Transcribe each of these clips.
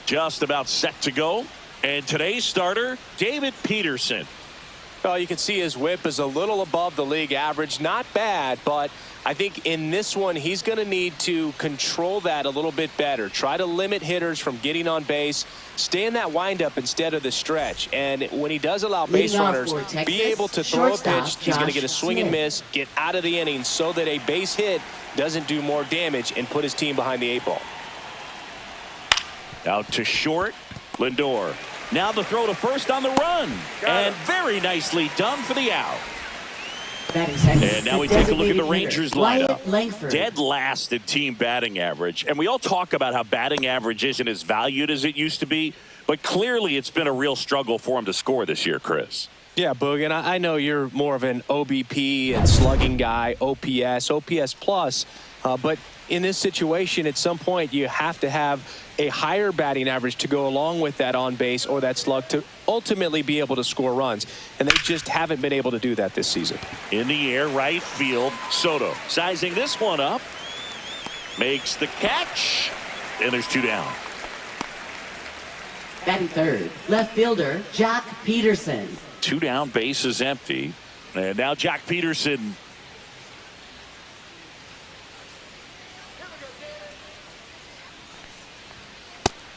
Just about set to go. And today's starter, David Peterson. Oh, you can see his whip is a little above the league average. Not bad, but I think in this one, he's going to need to control that a little bit better. Try to limit hitters from getting on base. Stay in that windup instead of the stretch. And when he does allow base runners, be able to throw a pitch. He's going to get a swing and miss, get out of the inning so that a base hit doesn't do more damage and put his team behind the 8 ball. Out to short, Lindor. Now the throw to first on the run. And very nicely done for the out. And now we take a look at the Rangers lineup. Dead last in team batting average. And we all talk about how batting average isn't as valued as it used to be. But clearly it's been a real struggle for him to score this year, Chris. Yeah, Boog, and I know you're more of an OBP and slugging guy, OPS plus. But in this situation, at some point, you have to have a higher batting average to go along with that on base or that slug to ultimately be able to score runs. And they just haven't been able to do that this season. In the air, right field, Soto sizing this one up. Makes the catch. And there's 2 down. Batting third, left fielder, Jock Peterson. 2 down, base is empty. And now Jock Peterson.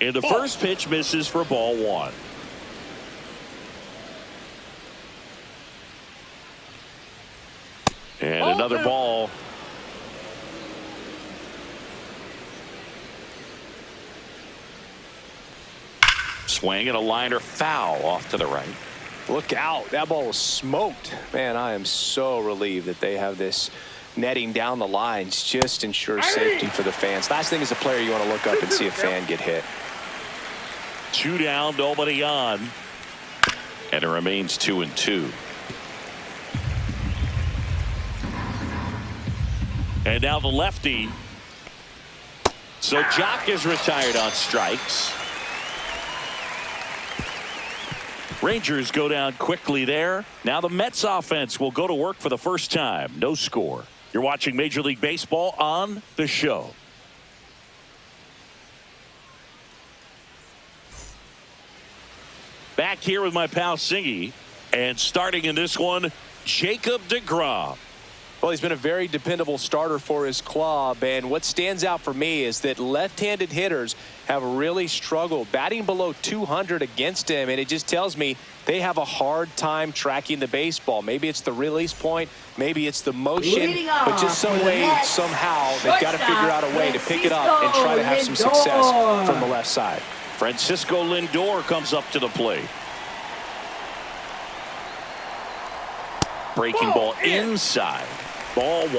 And the first pitch misses for ball 1. And another ball. Swing and a liner foul off to the right. Look out. That ball was smoked. Man, I am so relieved that they have this netting down the lines. Just ensures safety for the fans. Last thing as a player, you want to look up and see a fan get hit. 2 down, nobody on. And it remains 2-2. And now the lefty. So Jock is retired on strikes. Rangers go down quickly there. Now the Mets offense will go to work for the first time. No score. You're watching Major League Baseball on the show. Back here with my pal Singy. And starting in this one, Jacob deGrom. Well, he's been a very dependable starter for his club. And what stands out for me is that left-handed hitters have really struggled batting below 200 against him. And it just tells me they have a hard time tracking the baseball. Maybe it's the release point. Maybe it's the motion. But just some way, somehow, they've got to figure out a way to pick it up and try to have some success from the left side. Francisco Lindor comes up to the plate. Breaking ball inside. Ball 1.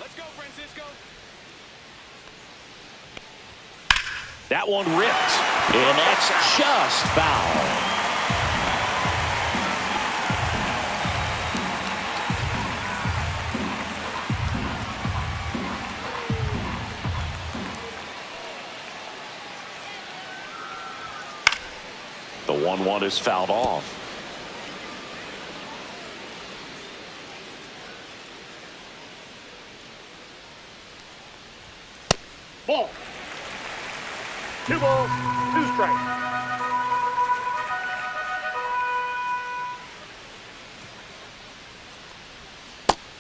Let's go, Francisco. That one ripped. And that's just foul. The 1-1 is fouled off. Ball. 2 balls, 2 strikes.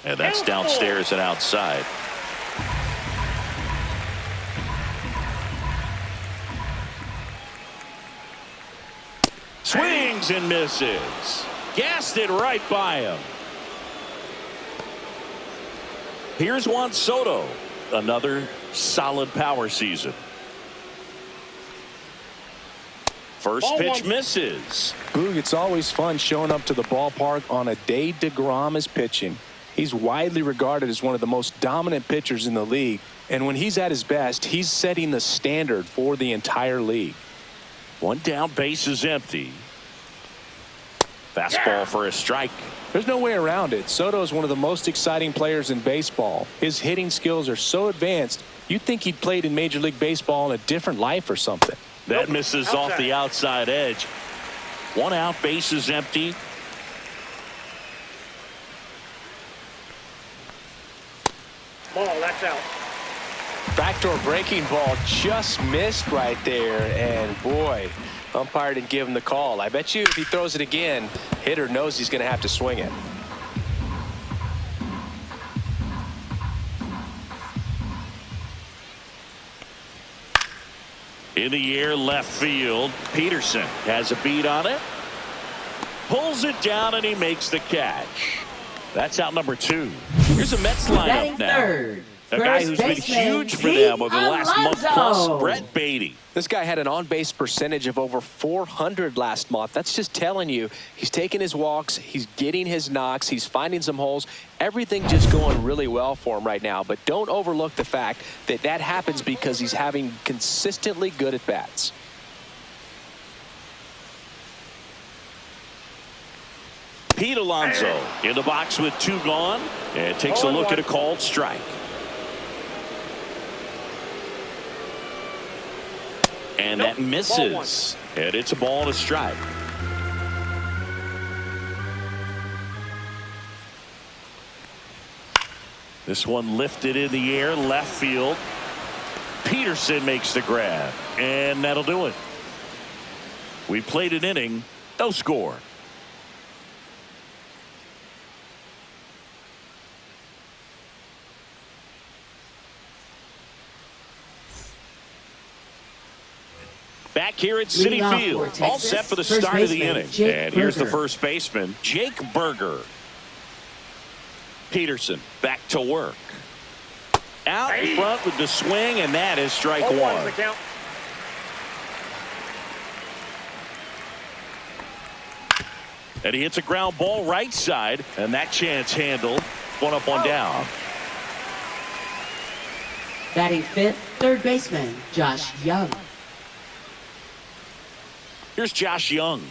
And that's downstairs and outside. Swings and misses. Gassed it right by him. Here's Juan Soto. Another solid power season. First pitch misses. Boog, it's always fun showing up to the ballpark on a day deGrom is pitching. He's widely regarded as one of the most dominant pitchers in the league. And when he's at his best, he's setting the standard for the entire league. 1 down, base is empty. Fastball for a strike. There's no way around it. Soto is one of the most exciting players in baseball. His hitting skills are so advanced, you'd think he'd played in Major League Baseball in a different life or something. That misses off the outside edge. 1 out, base is empty. Ball, that's out. Backdoor breaking ball just missed right there, and boy, umpire didn't give him the call. I bet you if he throws it again, hitter knows he's going to have to swing it. In the air, left field. Peterson has a beat on it. Pulls it down, and he makes the catch. That's out number 2. Here's a Mets lineup now. Third. A guy who's been huge for them over the last month plus, Brett Beatty. This guy had an on-base percentage of over 400 last month. That's just telling you he's taking his walks, he's getting his knocks, he's finding some holes. Everything just going really well for him right now. But don't overlook the fact that that happens because he's having consistently good at-bats. Pete Alonso in the box with 2 gone, and takes a look at a called strike. And that misses. And it's a ball and a strike. This one lifted in the air, left field. Peterson makes the grab, and that'll do it. We played an inning, no score. Back here at Citi Field, all set for the start of the inning. And here's the first baseman, Jake Berger. Peterson back to work. Out in front with the swing, and that is strike 1. And he hits a ground ball right side, and that chance handled. 1 up, 1 down. Batting 5th, third baseman, Josh Young. Here's Josh Young.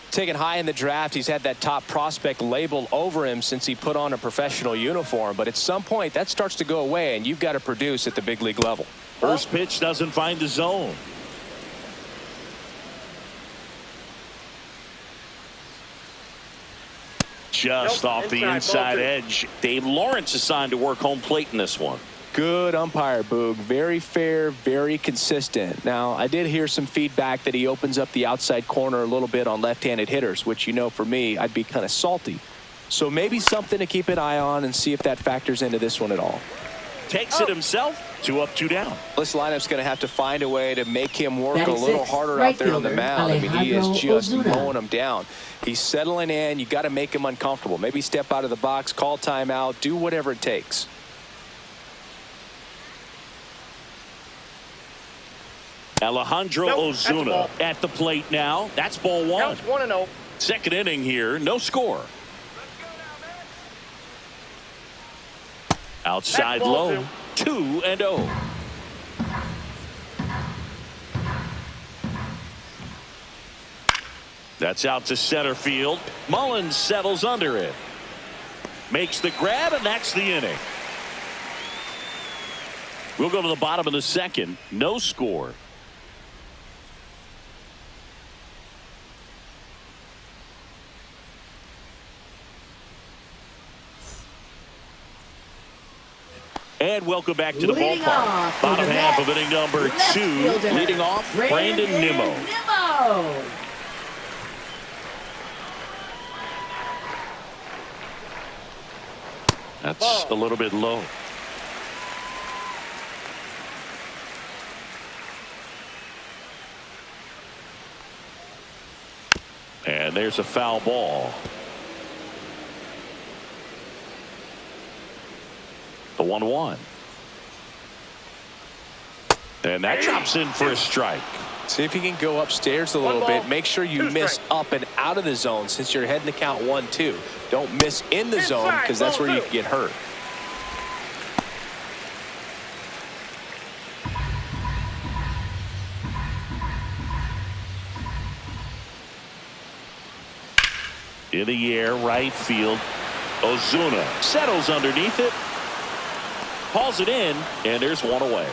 Taken high in the draft, he's had that top prospect label over him since he put on a professional uniform. But at some point, that starts to go away, and you've got to produce at the big league level. First pitch doesn't find the zone. Just off the inside edge. Dave Lawrence assigned to work home plate in this one. Good umpire, Boog. Very fair, very consistent. Now, I did hear some feedback that he opens up the outside corner a little bit on left-handed hitters, which, you know, for me, I'd be kind of salty. So maybe something to keep an eye on and see if that factors into this one at all. Takes it himself. 2 up, 2 down. This lineup's going to have to find a way to make him work a little harder out there on the mound. I mean, he is just mowing him down. He's settling in. You got to make him uncomfortable. Maybe step out of the box, call timeout, do whatever it takes. Alejandro Ozuna at the plate now. That's ball 1. Counts 1-0. Second inning here, no score. Outside low, 2-0. That's out to center field. Mullins settles under it. Makes the grab, and that's the inning. We'll go to the bottom of the second. No score. And welcome back to the ballpark. Bottom half of inning number 2. Leading off, Brandon Nimmo. That's a little bit low. And there's a foul ball. The 1-1. And that drops in for a strike. See if you can go upstairs a little bit. Make sure you miss up and out of the zone since you're heading to count 1-2. Don't miss in the zone because that's where you can get hurt. In the air, right field. Ozuna settles underneath it. Hauls it in, and there's one away.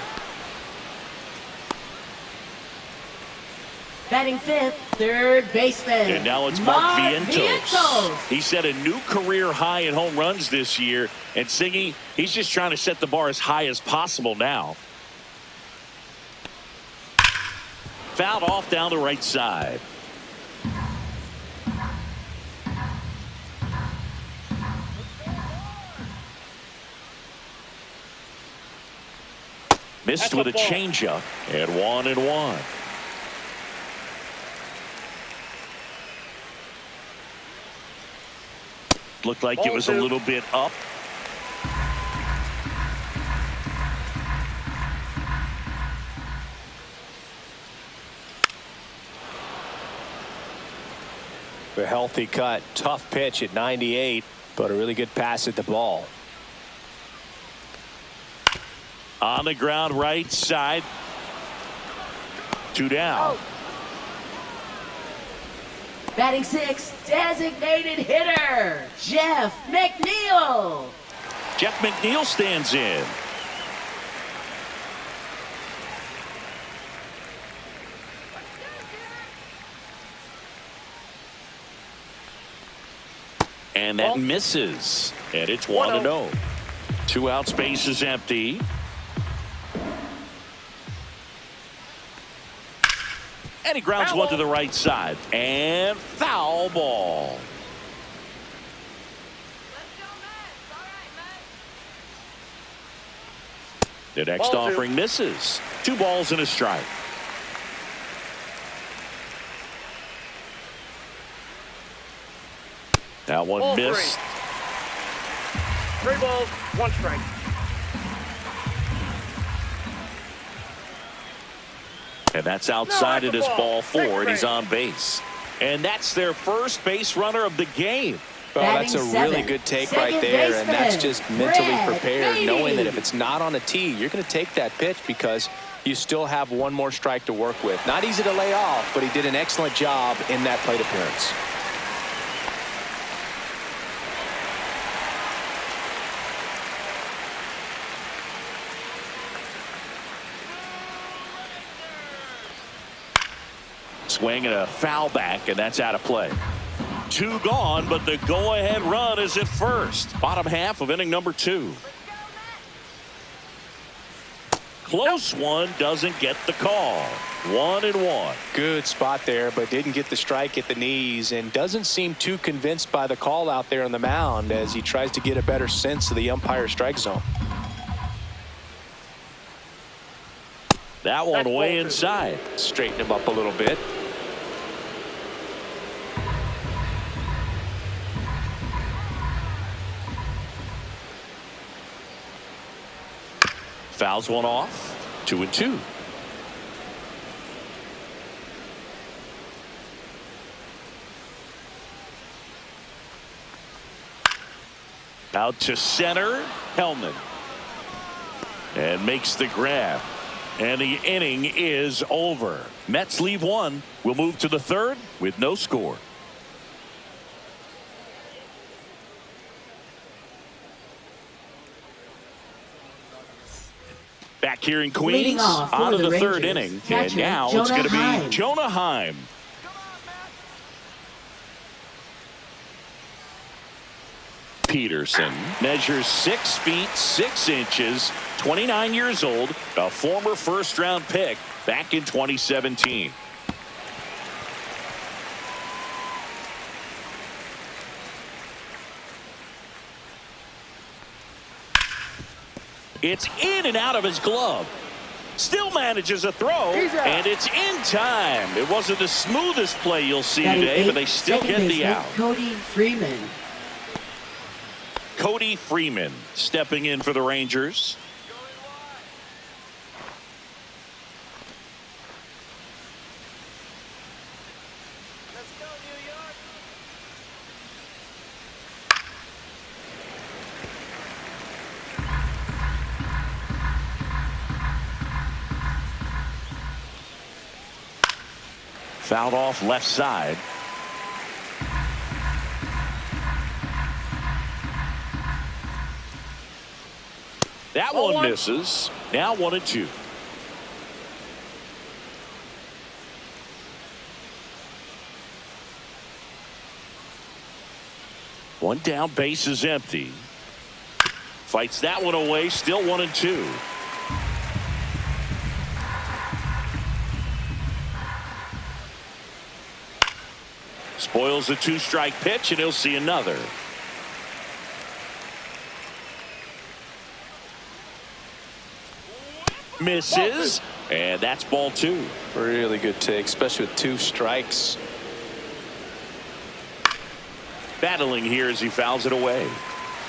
Batting fifth, third baseman. And now it's Mark Vientos. Vientos. He set a new career high in home runs this year. And Siggy, he's just trying to set the bar as high as possible now. Fouled off down the right side. Missed with a changeup at 1-1. Looked like it was a little bit up. A healthy cut. Tough pitch at 98, but a really good pass at the ball. On the ground right side. 2 down. Batting sixth, designated hitter, Jeff McNeil. Jeff McNeil stands in. And that misses. And it's 1-0. 2 out, space is empty. And he grounds one to the right side. And foul ball. The next offering misses. 2 balls and a strike. That one missed. 3 balls, 1 strike. And that's outside. It is ball 4, and he's on base. And that's their first base runner of the game. Well, that's a really good take right there, and that's just mentally prepared, knowing that if it's not on a tee, you're going to take that pitch because you still have 1 more strike to work with. Not easy to lay off, but he did an excellent job in that plate appearance. Swing and a foul back, and that's out of play. 2 gone, but the go-ahead run is at first. Bottom half of inning number 2. Close one, doesn't get the call. 1-1. Good spot there, but didn't get the strike at the knees and doesn't seem too convinced by the call out there on the mound as he tries to get a better sense of the umpire's strike zone. That one way inside. Straighten him up a little bit. Fouls one off. 2-2. Out to center. Hellman. And makes the grab. And the inning is over. Mets leave 1. We'll move to the 3rd with no score. Back here in Queens, on to the 3rd inning. And now it's going to be Jonah Heim. Peterson measures 6 feet 6 inches, 29 years old, a former first-round pick back in 2017. It's in and out of his glove. Still manages a throw, and it's in time. It wasn't the smoothest play you'll see today, but they still get the out. Cody Freeman. Cody Freeman stepping in for the Rangers. Fouled off left side. That one misses. Now 1-2. One down, base is empty. Fights that one away, still 1-2. Spoils a 2-strike pitch, and he'll see another. Misses, and that's ball 2. Really good take, especially with 2 strikes. Battling here as he fouls it away.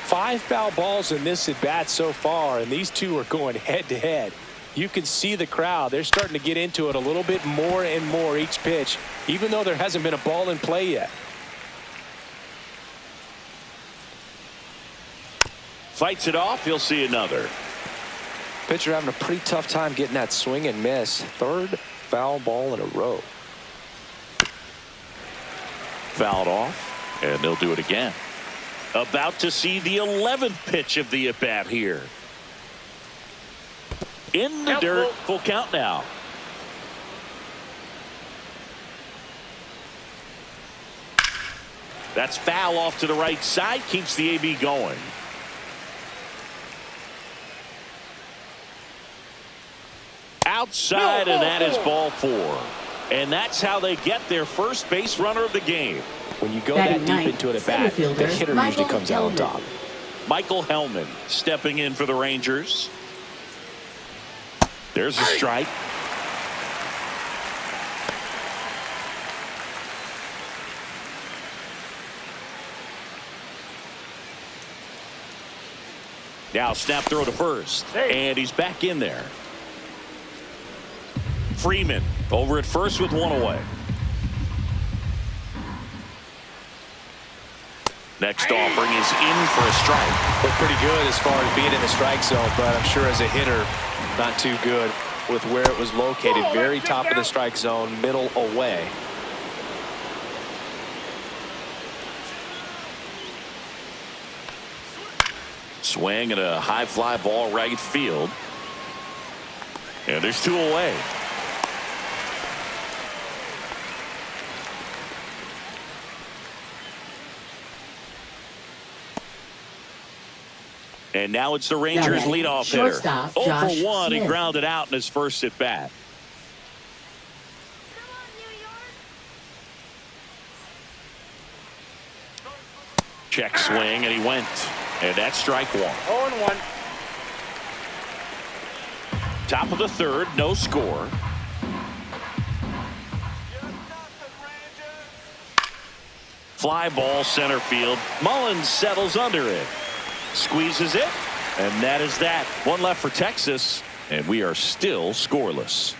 5 foul balls in this at bat so far, and these two are going head to head. You can see the crowd. They're starting to get into it a little bit more and more each pitch, even though there hasn't been a ball in play yet. Fights it off. He'll see another. Pitcher having a pretty tough time getting that swing and miss. 3rd foul ball in a row. Fouled off, and they'll do it again. About to see the 11th pitch of the at-bat here. In the dirt, full count now. That's foul off to the right side, keeps the AB going. Outside, and that is ball 4. And that's how they get their first base runner of the game. When you go that deep into an at-bat, the hitter usually comes out on top. Michael Hellman stepping in for the Rangers. There's a strike. Now snap throw to first, and he's back in there. Freeman over at first with 1 away. Next offering is in for a strike. Looked pretty good as far as being in the strike zone, but I'm sure as a hitter, not too good with where it was located. Very top of the strike zone, middle away. Swing and a high fly ball right field. And there's 2 away. And now it's the Rangers leadoff hitter. 0 for 1. He grounded out in his first at bat. Check swing, and he went. And that's strike 1. 0-1. Top of the 3rd, no score. Fly ball center field. Mullins settles under it. Squeezes it, and that is that. 1 left for Texas, and we are still scoreless.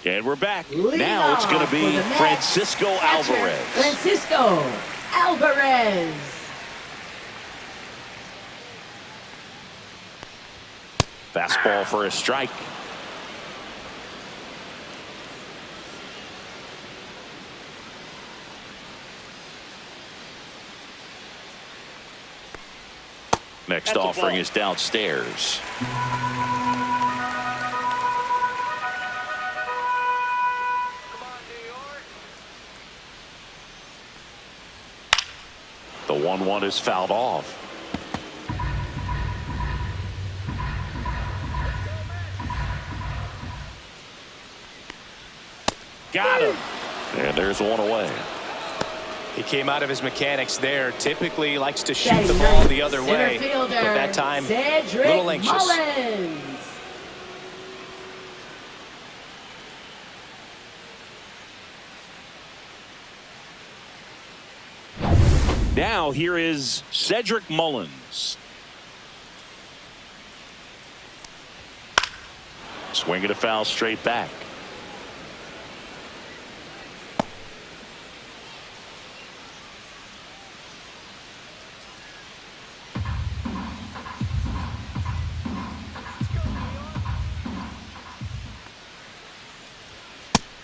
And we're back. Now it's going to be Francisco Alvarez. Francisco Alvarez. Fastball for a strike. Next offering is downstairs. The 1-1 is fouled off. Got him. And there's 1 away. He came out of his mechanics there. Typically likes to shoot the ball the other way, but that time a little anxious. Mullins. Now here is Cedric Mullins. Swing and a foul straight back.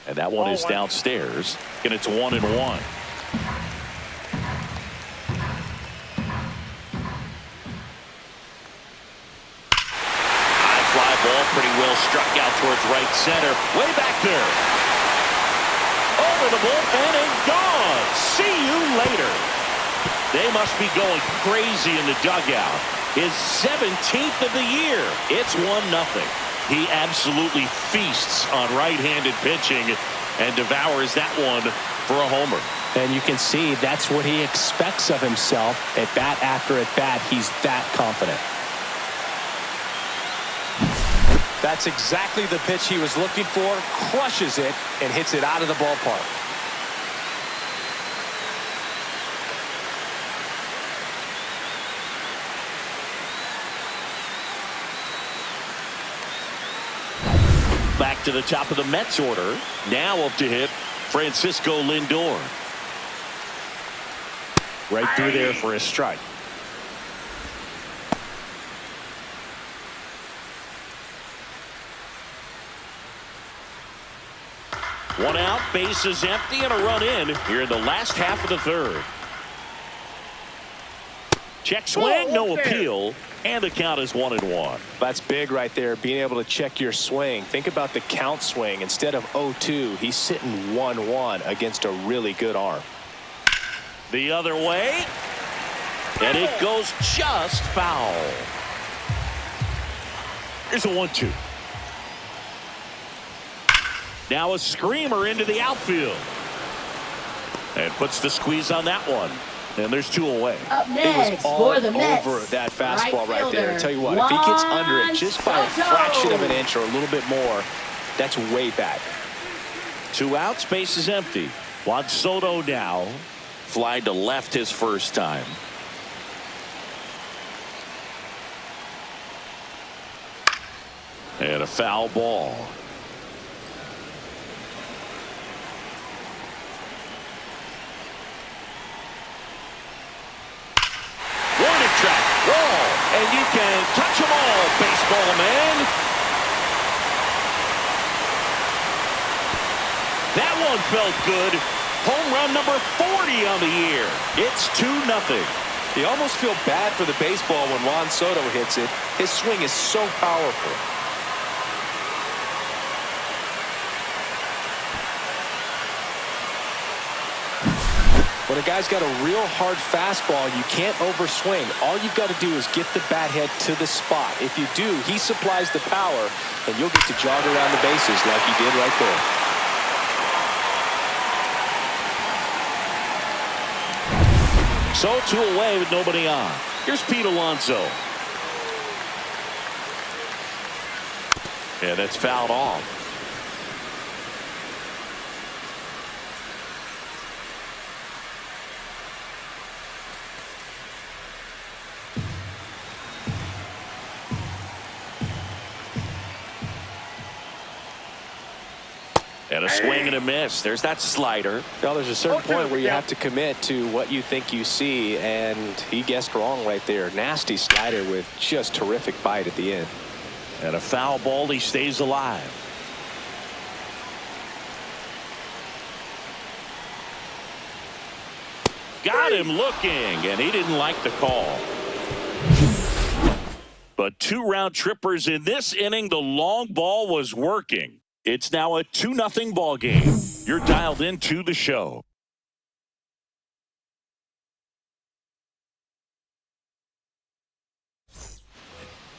And that one is downstairs, and it's 1-1. High fly ball, pretty well towards right center. Way back there. Over the bullpen and gone. See you later. They must be going crazy in the dugout. His 17th of the year. It's 1-0. He absolutely feasts on right-handed pitching and devours that one for a homer. And you can see that's what he expects of himself at bat after at bat. He's that confident. That's exactly the pitch he was looking for. Crushes it and hits it out of the ballpark. Back to the top of the Mets order. Now up to hit Francisco Lindor. Right through there for a strike. One out, bases empty, and a run in here in the last half of the third. Check swing, no appeal, and the count is 1-1. That's big right there, being able to check your swing. Think about the count swing. Instead of 0-2, he's sitting 1-1 against a really good arm. The other way, and it goes just foul. Here's a 1-2. Now a screamer into the outfield. And puts the squeeze on that one. And there's 2 away. Up It next was all for the Mets, over that fastball right there. fielder, Tell you what, if he gets under it Juan just by a Soto. fraction of an inch or a little bit more, that's way back. 2 outs, base is empty. Juan Soto now. Fly to left his first time. And a foul ball. Warning track, wall, and you can touch them all, baseball man. That one felt good. Home run number 40 on the year. It's 2-0. You almost feel bad for the baseball when Juan Soto hits it. His swing is so powerful. When a guy's got a real hard fastball, you can't overswing. All you've got to do is get the bat head to the spot. If you do, he supplies the power, and you'll get to jog around the bases like he did right there. So 2 away with nobody on. Here's Pete Alonso. And that's fouled off. And a swing and a miss. There's that slider. Well, there's a certain point where you have to commit to what you think you see, and he guessed wrong right there. Nasty slider with just terrific bite at the end. And a foul ball, he stays alive. Got him looking, and he didn't like the call. But 2 round trippers in this inning. The long ball was working. It's now a 2-0 ball game. You're dialed into the show.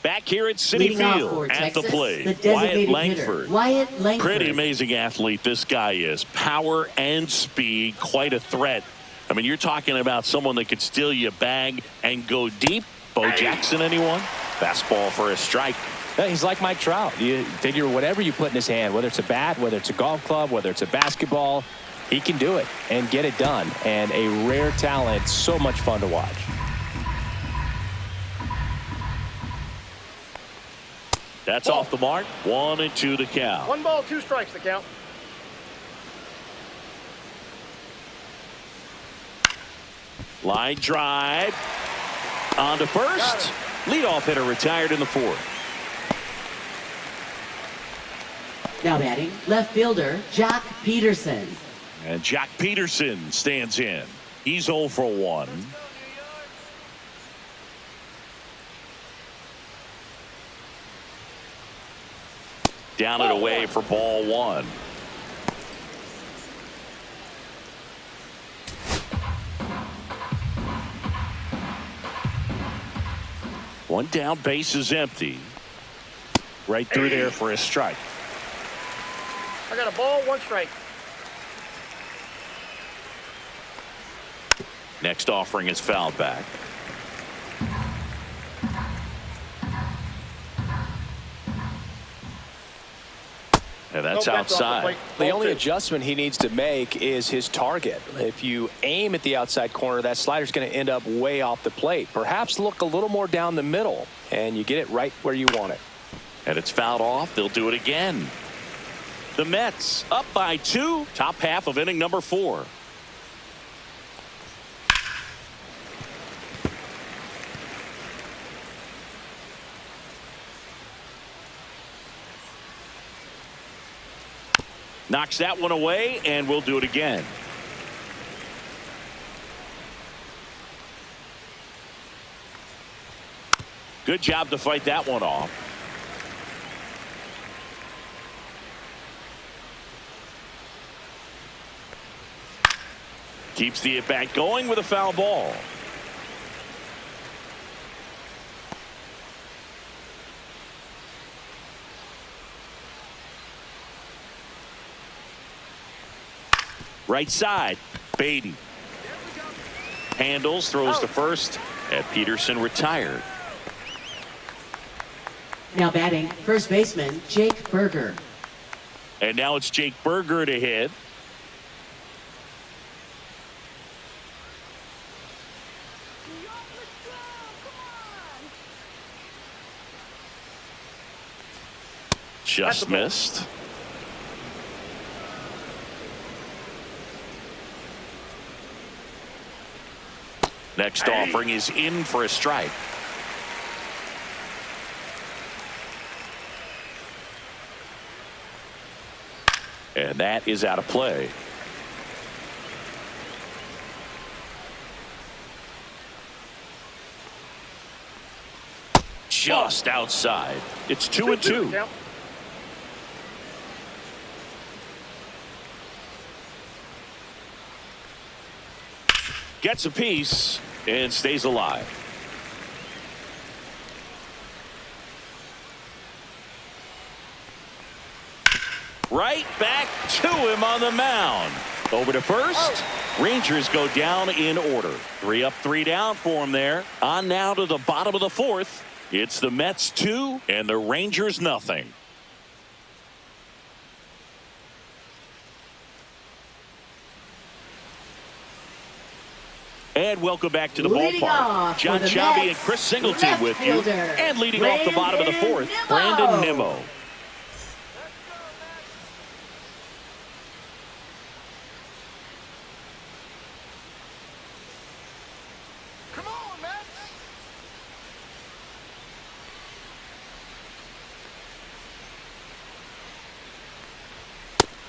Back here at Citi Field at the plate, Wyatt Langford. Pretty amazing athlete this guy is. Power and speed, quite a threat. I mean, you're talking about someone that could steal you a bag and go deep. Bo Jackson, anyone? Fastball for a strike. He's like Mike Trout. You figure whatever you put in his hand, whether it's a bat, whether it's a golf club, whether it's a basketball, he can do it and get it done. And a rare talent, so much fun to watch. That's off the mark. 1-2 the count. 1 ball, 2 strikes the count. Line drive. On to first. Leadoff hitter retired in the 4th. Now batting, left fielder, Jock Peterson. And Jock Peterson stands in. He's 0 for 1. Down and away for ball one. One down, base is empty. Right through there for a strike. I got a ball, 1 strike. Next offering is fouled back. And that's outside. The only adjustment he needs to make is his target. If you aim at the outside corner, that slider's going to end up way off the plate. Perhaps look a little more down the middle, and you get it right where you want it. And it's fouled off. They'll do it again. The Mets up by 2. Top half of inning number 4. Knocks that one away, and we'll do it again. Good job to fight that one off. Keeps the at-bat going with a foul ball. Right side, Beatty. Handles, throws to first, and Peterson retired. Now batting, first baseman, Jake Berger. And now it's Jake Berger to hit. Just missed. Next offering is in for a strike. And that is out of play. Just outside. It's 2-2. Gets a piece and stays alive. Right back to him on the mound. Over to first. Rangers go down in order. 3 up, 3 down for him there. On now to the bottom of the 4th. It's the Mets 2 and the Rangers nothing. And welcome back to the ballpark. John Chavi and Chris Singleton with you. And leading off the bottom of the 4th, Brandon Nimmo.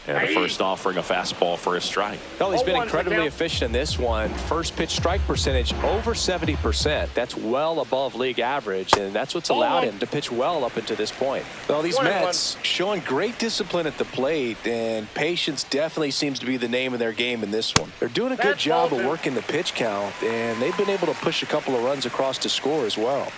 And the first offering a fastball for a strike. Well, he's been incredibly efficient in this one. First pitch strike percentage over 70%. That's well above league average, and that's what's allowed him to pitch well up until this point. Well, these Mets showing great discipline at the plate, and patience definitely seems to be the name of their game in this one. They're doing a good job of working the pitch count, and they've been able to push a couple of runs across to score as well.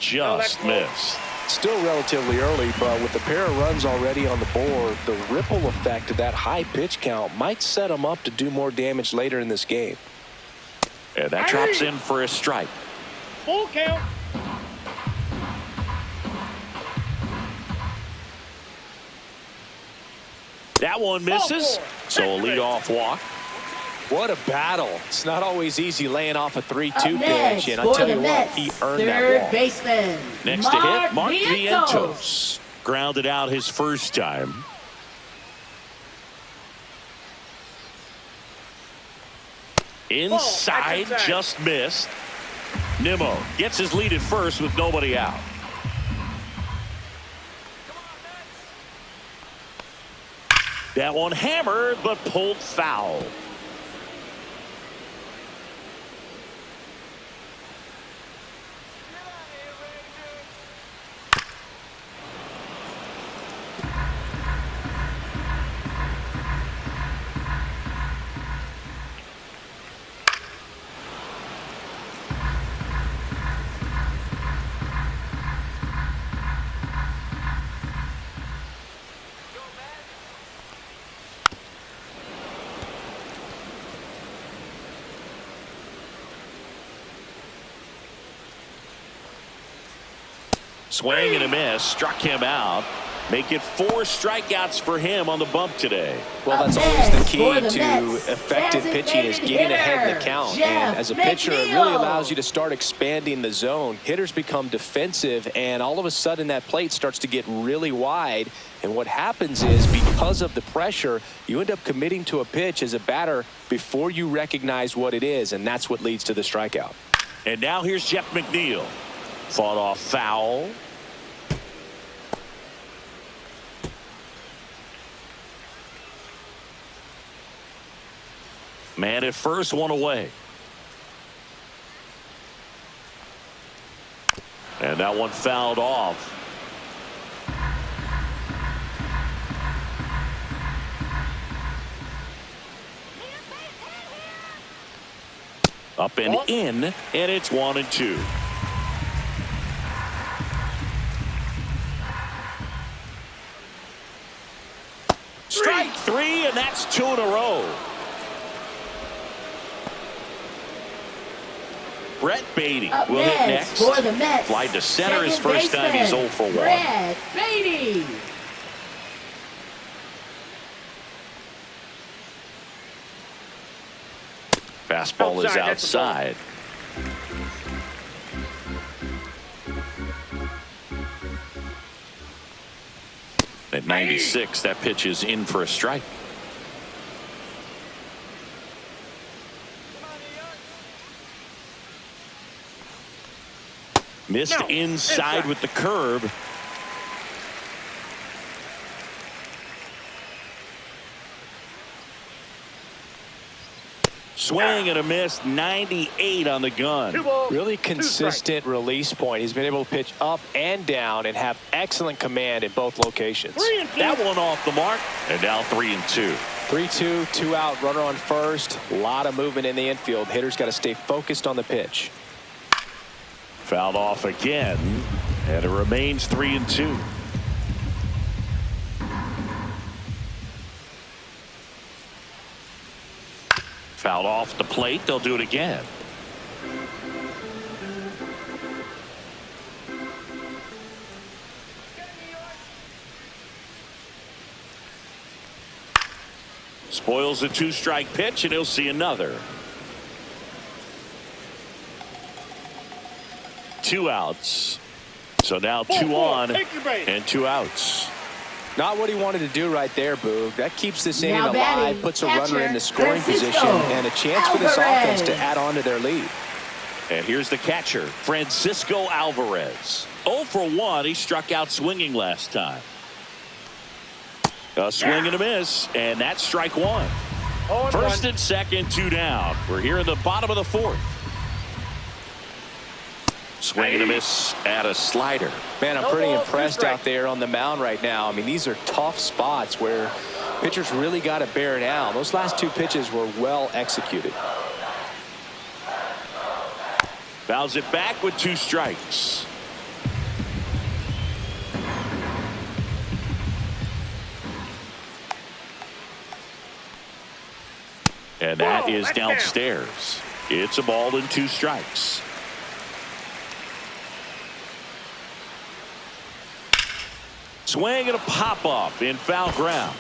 Just missed. Still relatively early, but with the pair of runs already on the board, the ripple effect of that high pitch count might set them up to do more damage later in this game. And that drops in for a strike. Full count. That one misses. So a leadoff walk. What a battle. It's not always easy laying off a 3-2 pitch, and I'll tell you what, he earned that third walk. baseman. Next to hit, Mark Vientos. Grounded out his first time. Inside, just missed. Nimmo gets his lead at first with nobody out. That one hammered, but pulled foul. Swing and a miss. Struck him out. Make it 4 strikeouts for him on the bump today. Well, that's always the key to effective pitching is getting ahead in the count. And as a pitcher, it really allows you to start expanding the zone. Hitters become defensive, and all of a sudden that plate starts to get really wide. And what happens is, because of the pressure, you end up committing to a pitch as a batter before you recognize what it is, and that's what leads to the strikeout. And now here's Jeff McNeil. Fought off foul. Man at first, one away. And that one fouled off. Up and in, and it's 1-2. Strike 3, and that's 2 in a row. Brett Beatty will hit next. For the Mets. Fly to center his first time. He's 0 for 1. Brett Beatty. Fastball is outside. At 96, that pitch is in for a strike. Missed inside with the curve. Swing and a miss. 98 on the gun. Really consistent release point. He's been able to pitch up and down and have excellent command in both locations. That one off the mark. And now 3-2. 3-2, 2 out, runner on first. A lot of movement in the infield. Hitters got to stay focused on the pitch. Fouled off again, and it remains 3-2. Fouled off the plate. They'll do it again. Spoils a 2-strike pitch, and he'll see another. 2 outs. So now 2 on and 2 outs. Not what he wanted to do right there, Boog. That keeps this inning Now alive, batting, puts a catcher, runner in the scoring Francisco position, and a chance for this Alvarez. offense to add on to their lead. And here's the catcher, Francisco Alvarez. 0 for 1. He struck out swinging last time. A swing and a miss, and that's strike 1. First and second, 2 down. We're here in the bottom of the 4th. Swing and a miss at a slider. Man, I'm pretty impressed out there on the mound right now. I mean, these are tough spots where pitchers really got to bear down. Those last 2 pitches were well executed. Fouls it back with 2 strikes. And that is downstairs. It's a ball and 2 strikes. Swing and a pop-up in foul ground.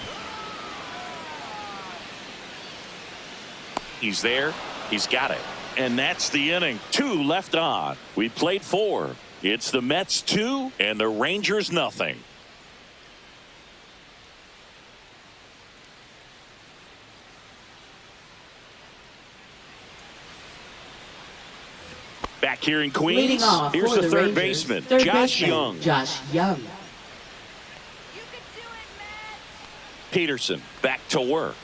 He's there. He's got it. And that's the inning. 2 left on. We played 4. It's the Mets 2 and the Rangers nothing. Back here in Queens, here's the third baseman, Josh Young. Josh Young. Peterson back to work.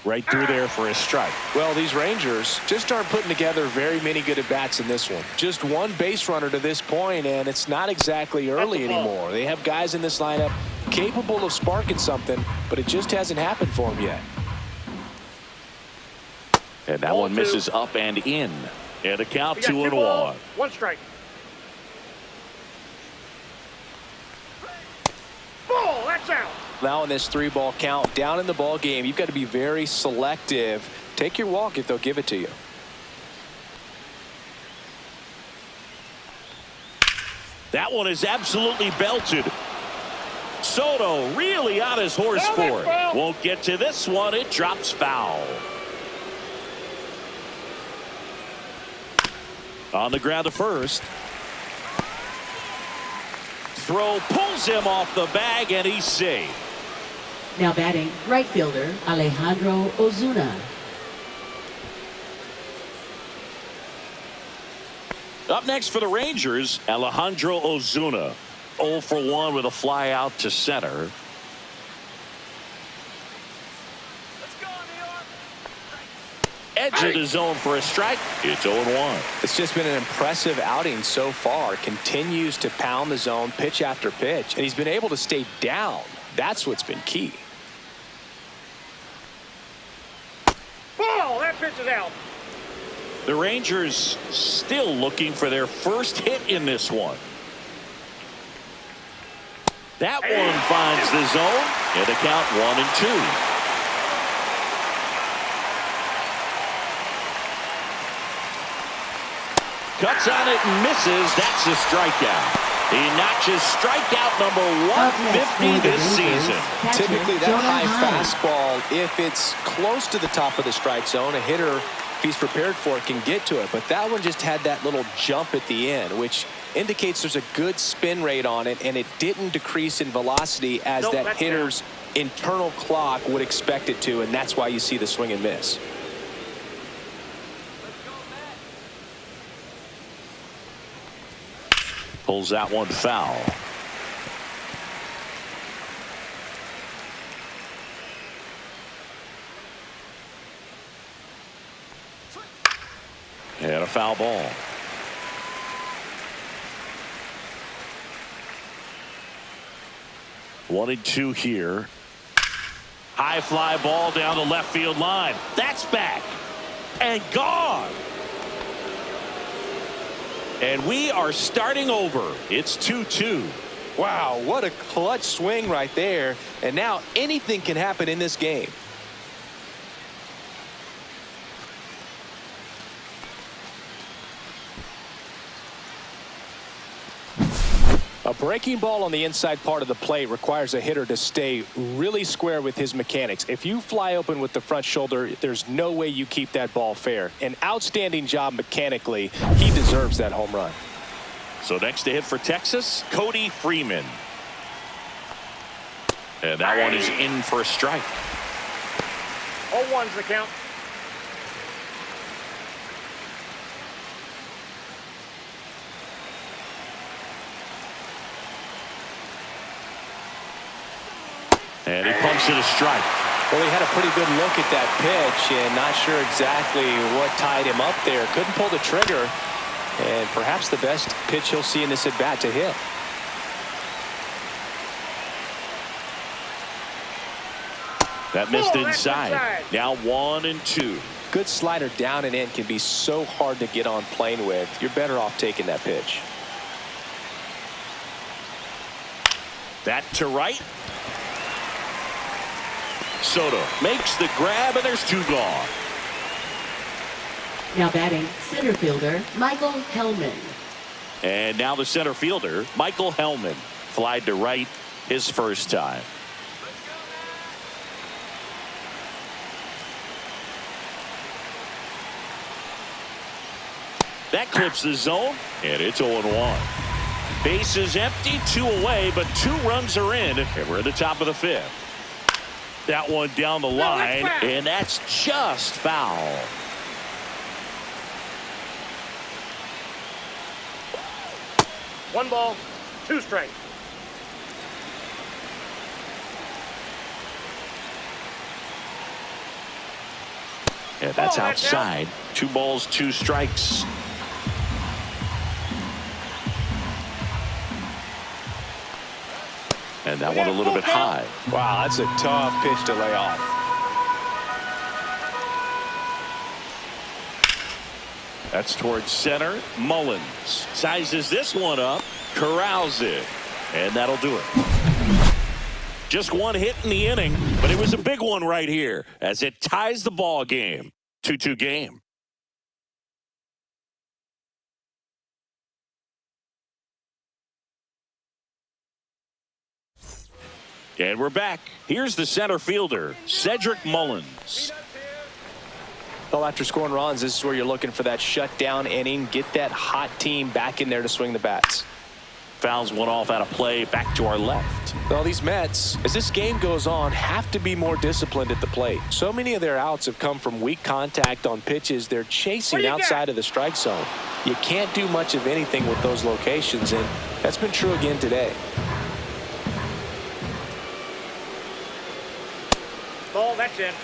Right through there for a strike. Well, these Rangers just aren't putting together very many good at-bats in this one. Just 1 base runner to this point, and it's not exactly early anymore. They have guys in this lineup capable of sparking something, but it just hasn't happened for them yet. And that one misses up and in. And a count 2-1. 1 strike. Ball, that's out. Now in this 3-ball count, down in the ball game, you've got to be very selective. Take your walk if they'll give it to you. That one is absolutely belted. Soto really on his horse for it. Won't get to this one. It drops foul. On the ground to first. Throw pulls him off the bag, and he's safe. Now batting, right fielder Alejandro Ozuna. Up next for the Rangers, Alejandro Ozuna. 0 for 1 with a fly out to center. Edge of the zone for a strike. It's 0-1. It's just been an impressive outing so far. Continues to pound the zone pitch after pitch, and he's been able to stay down. That's what's been key. Ball, that pitch is out. The Rangers still looking for their first hit in this one. That one finds the zone, and the count 1-2. Cuts on it and misses. That's a strikeout. He notches strikeout number 150 this season. Typically that high fastball, if it's close to the top of the strike zone, a hitter, if he's prepared for it, can get to it. But that one just had that little jump at the end, which indicates there's a good spin rate on it, and it didn't decrease in velocity as that hitter's internal clock would expect it to, and that's why you see the swing and miss. Pulls that one foul. And a foul ball. One and two here. High fly ball down the left field line. That's back and gone. And we are starting over. It's 2-2. Wow, what a clutch swing right there. And now anything can happen in this game. A breaking ball on the inside part of the plate requires a hitter to stay really square with his mechanics. If you fly open with the front shoulder, there's no way you keep that ball fair. An outstanding job mechanically. He deserves that home run. So next to hit for Texas, Cody Freeman. And that one is in for a strike. 0-1's the count. And he pumps it a strike. Well, he had a pretty good look at that pitch and not sure exactly what tied him up there. Couldn't pull the trigger. And perhaps the best pitch he'll see in this at-bat to hit. That missed inside. Now 1-2. Good slider down and in can be so hard to get on plane with. You're better off taking that pitch. That to right. Soto makes the grab, and there's two gone. Now batting, center fielder Michael Hellman. And now the center fielder, Michael Hellman. Flied to right his first time. That clips the zone, and it's 0-1. Base is empty, 2 away, but 2 runs are in, and we're at the top of the 5th. That one down the line, and that's just foul. One ball, 2 strikes. And that's outside. 2 balls, 2 strikes. And that one a little bit high. Wow, that's a tough pitch to lay off. That's towards center. Mullins sizes this one up, corrals it, and that'll do it. Just 1 hit in the inning, but it was a big one right here as it ties the ball game. 2-2 game. And we're back. Here's the center fielder, Cedric Mullins. Well, after scoring runs, this is where you're looking for that shutdown inning. Get that hot team back in there to swing the bats. Fouls one off out of play, back to our left. Well, these Mets, as this game goes on, have to be more disciplined at the plate. So many of their outs have come from weak contact on pitches they're chasing outside of the strike zone. You can't do much of anything with those locations, and that's been true again today. Ball, that's in.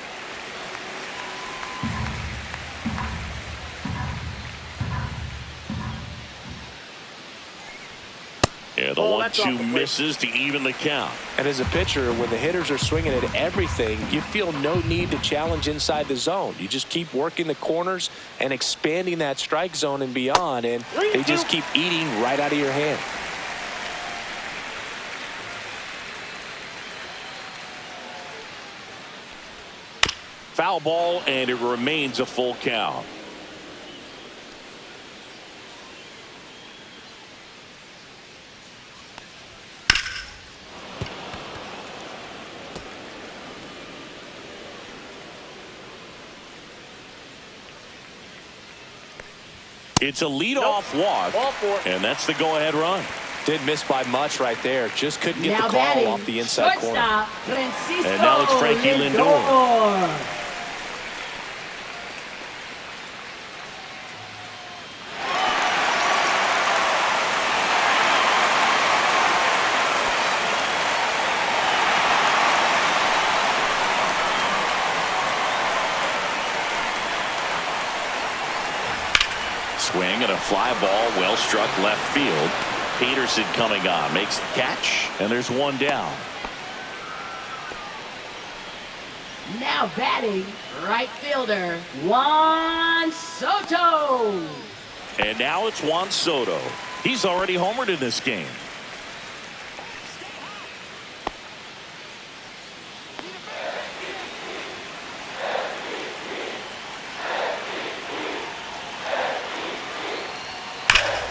Yeah, the 1-2 misses to even the count. And as a pitcher, when the hitters are swinging at everything, you feel no need to challenge inside the zone. You just keep working the corners and expanding that strike zone and beyond, and they just keep eating right out of your hand. Foul ball, and it remains a full count. It's a leadoff walk, and that's the go-ahead run. Did miss by much right there. Just couldn't get the call off the inside corner. And now it's Frankie Lindor. Swing and a fly ball, well struck left field. Peterson coming on, makes the catch, and there's one down. Now batting, right fielder, Juan Soto. And now it's Juan Soto. He's already homered in this game.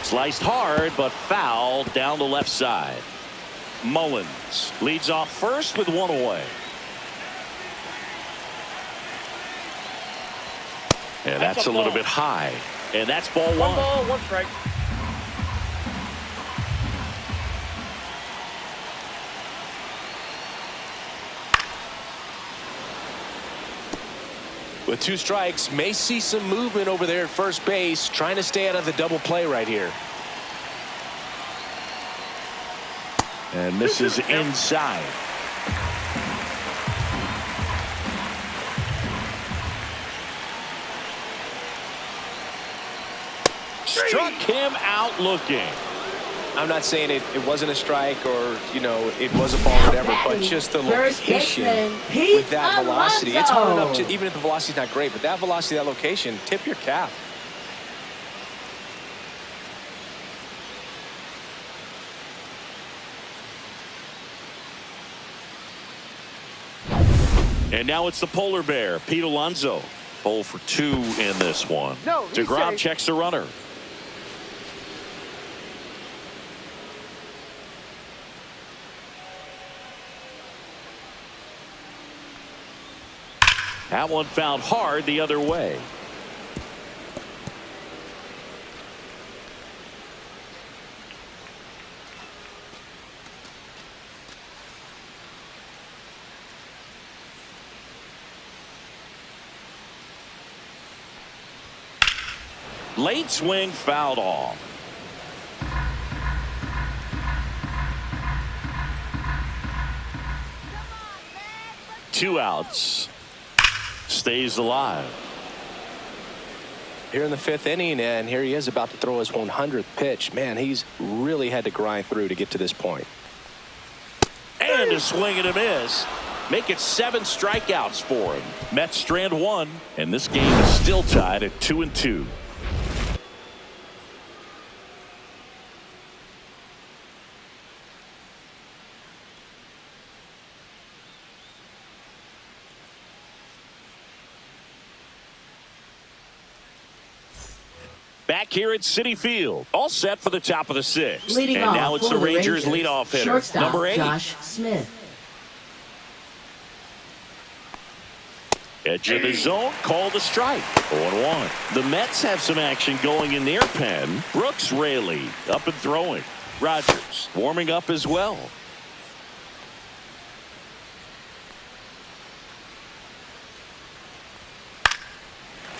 Sliced hard, but foul down the left side. Mullins leads off first with one away. And that's a little bit high. And that's ball one. One ball, one strike. With 2 strikes, may see some movement over there at first base, trying to stay out of the double play right here. And this is inside. Struck him out looking. I'm not saying it wasn't a strike or, you know, it was a ball, whatever, but just the location with that velocity. It's hard enough to, even if the velocity's not great, but that velocity, that location, tip your cap. And now it's the polar bear, Pete Alonso. 0 for 2 in this one. DeGrom checks the runner. That one found hard the other way. Late swing fouled off. Two outs. Stays alive. Here in the 5th inning, and here he is about to throw his 100th pitch. Man, he's really had to grind through to get to this point. And a swing and a miss. Make it 7 strikeouts for him. Mets strand 1, and this game is still tied at 2-2. Back here at Citi Field, all set for the top of the 6th. Leading and off now it's the Rangers leadoff hitter, shortstop, number 8. Josh Smith. Edge of the zone, call the strike. 0-1. The Mets have some action going in their pen. Brooks Raley up and throwing. Rogers warming up as well.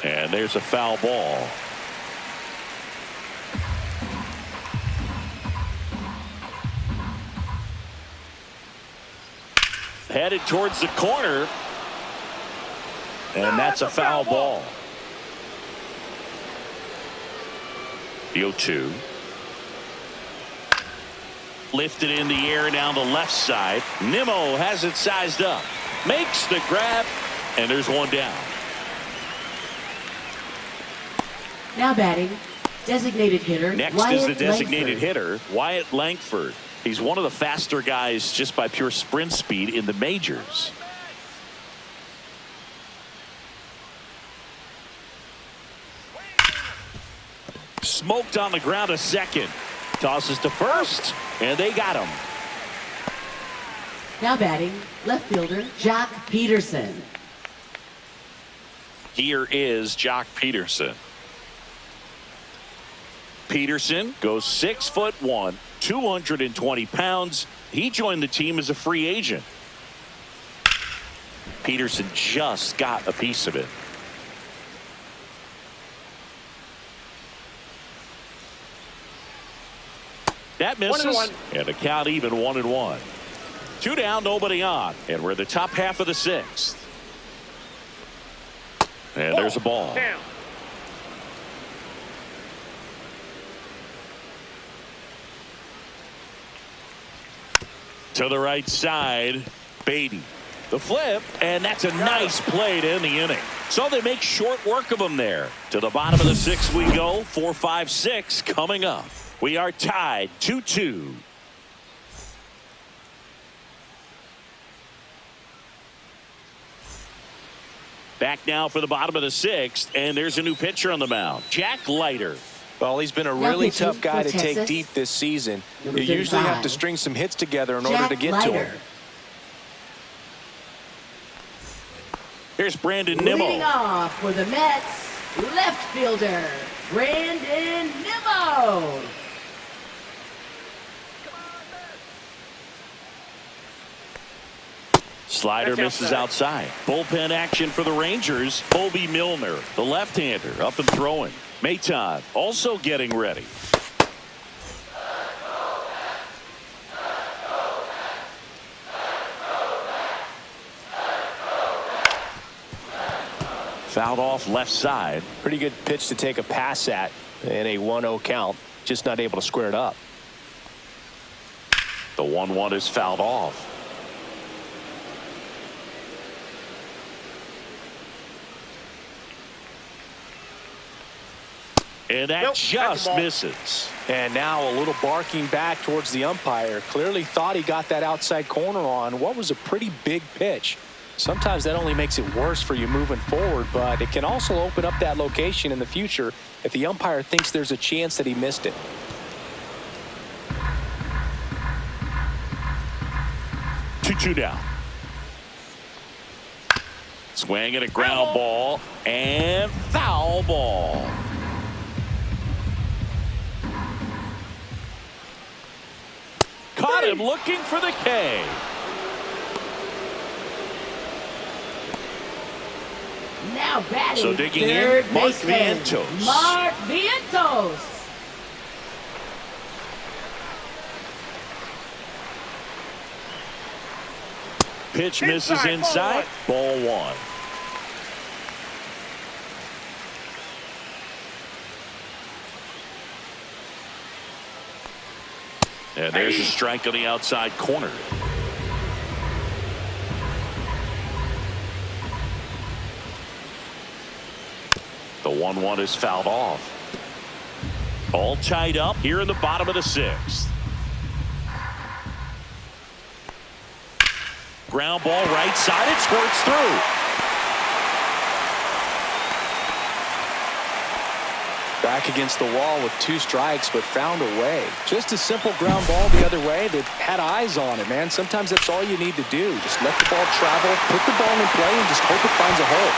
And there's a foul ball. Headed towards the corner. And that's a foul ball. The 0-2. Lifted in the air down the left side. Nimmo has it sized up. Makes the grab. And there's one down. Now batting, designated hitter. Next Wyatt is the designated Langford. hitter, Wyatt Langford. He's one of the faster guys just by pure sprint speed in the majors. Smoked on the ground a second. Tosses to first, and they got him. Now batting, left fielder Jock Peterson. Here is Jock Peterson. Peterson goes 6'1", 220 pounds. He joined the team as a free agent. Peterson just got a piece of it. That misses. 1-1. And the count even 1-1. 2 down, nobody on. And we're in the top half of the 6th. And there's a ball. Down. To the right side, Beatty. The flip, and that's a nice play to end the inning. So they make short work of them there. To the bottom of the 6th we go. 4, 5, 6 coming up. We are tied 2-2. Back now for the bottom of the 6th, and there's a new pitcher on the mound, Jack Leiter. Well, he's been a really tough guy to take deep this season. You usually have to string some hits together in order to get to him. Here's Brandon Nimmo. Leading off for the Mets, left fielder Brandon Nimmo. Slider misses outside. Bullpen action for the Rangers. Bobby Milner, the left-hander, up and throwing. Maton also getting ready. Fouled off left side. Pretty good pitch to take a pass at in a 1-0 count. Just not able to square it up. The 1-1 is fouled off. And that just misses. And now a little barking back towards the umpire. Clearly thought he got that outside corner on what was a pretty big pitch. Sometimes that only makes it worse for you moving forward, but it can also open up that location in the future if the umpire thinks there's a chance that he missed it. Two down. Swing and a ground ball and foul ball. Caught him looking for the K. Now batting, So digging third in, Mark baseman, Vientos. Mark Vientos. Pitch misses inside. Ball 1. And there's a strike on the outside corner. The 1-1 is fouled off. All tied up here in the bottom of the 6th. Ground ball right side. It squirts through. Back against the wall with 2 strikes, but found a way. Just a simple ground ball the other way that had eyes on it, man. Sometimes that's all you need to do. Just let the ball travel, put the ball in play, and just hope it finds a hole.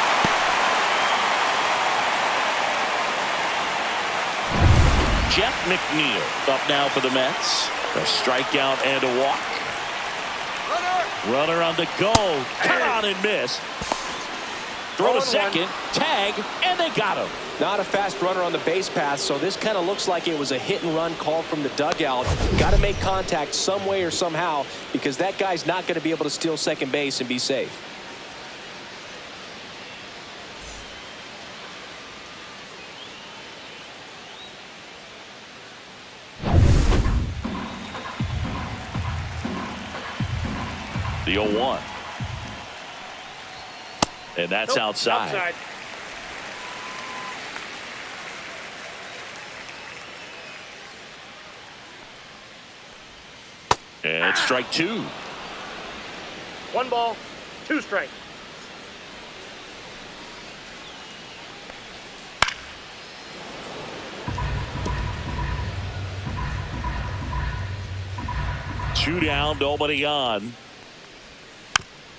Jeff McNeil up now for the Mets. A strikeout and a walk. Runner on the go. Come on and miss. Throw to second, tag, and they got him. Not a fast runner on the base path, so this kind of looks like it was a hit and run call from the dugout. Got to make contact some way or somehow, because that guy's not going to be able to steal second base and be safe. The 0-1. And that's outside. And strike 2. 1 ball, 2 strikes. Two down, nobody on.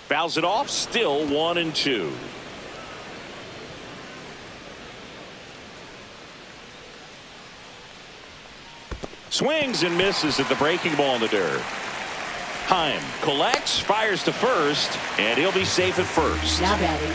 Fouls it off, still 1-2. Swings and misses at the breaking ball in the dirt. Heim collects, fires to first, and he'll be safe at first. Now batting,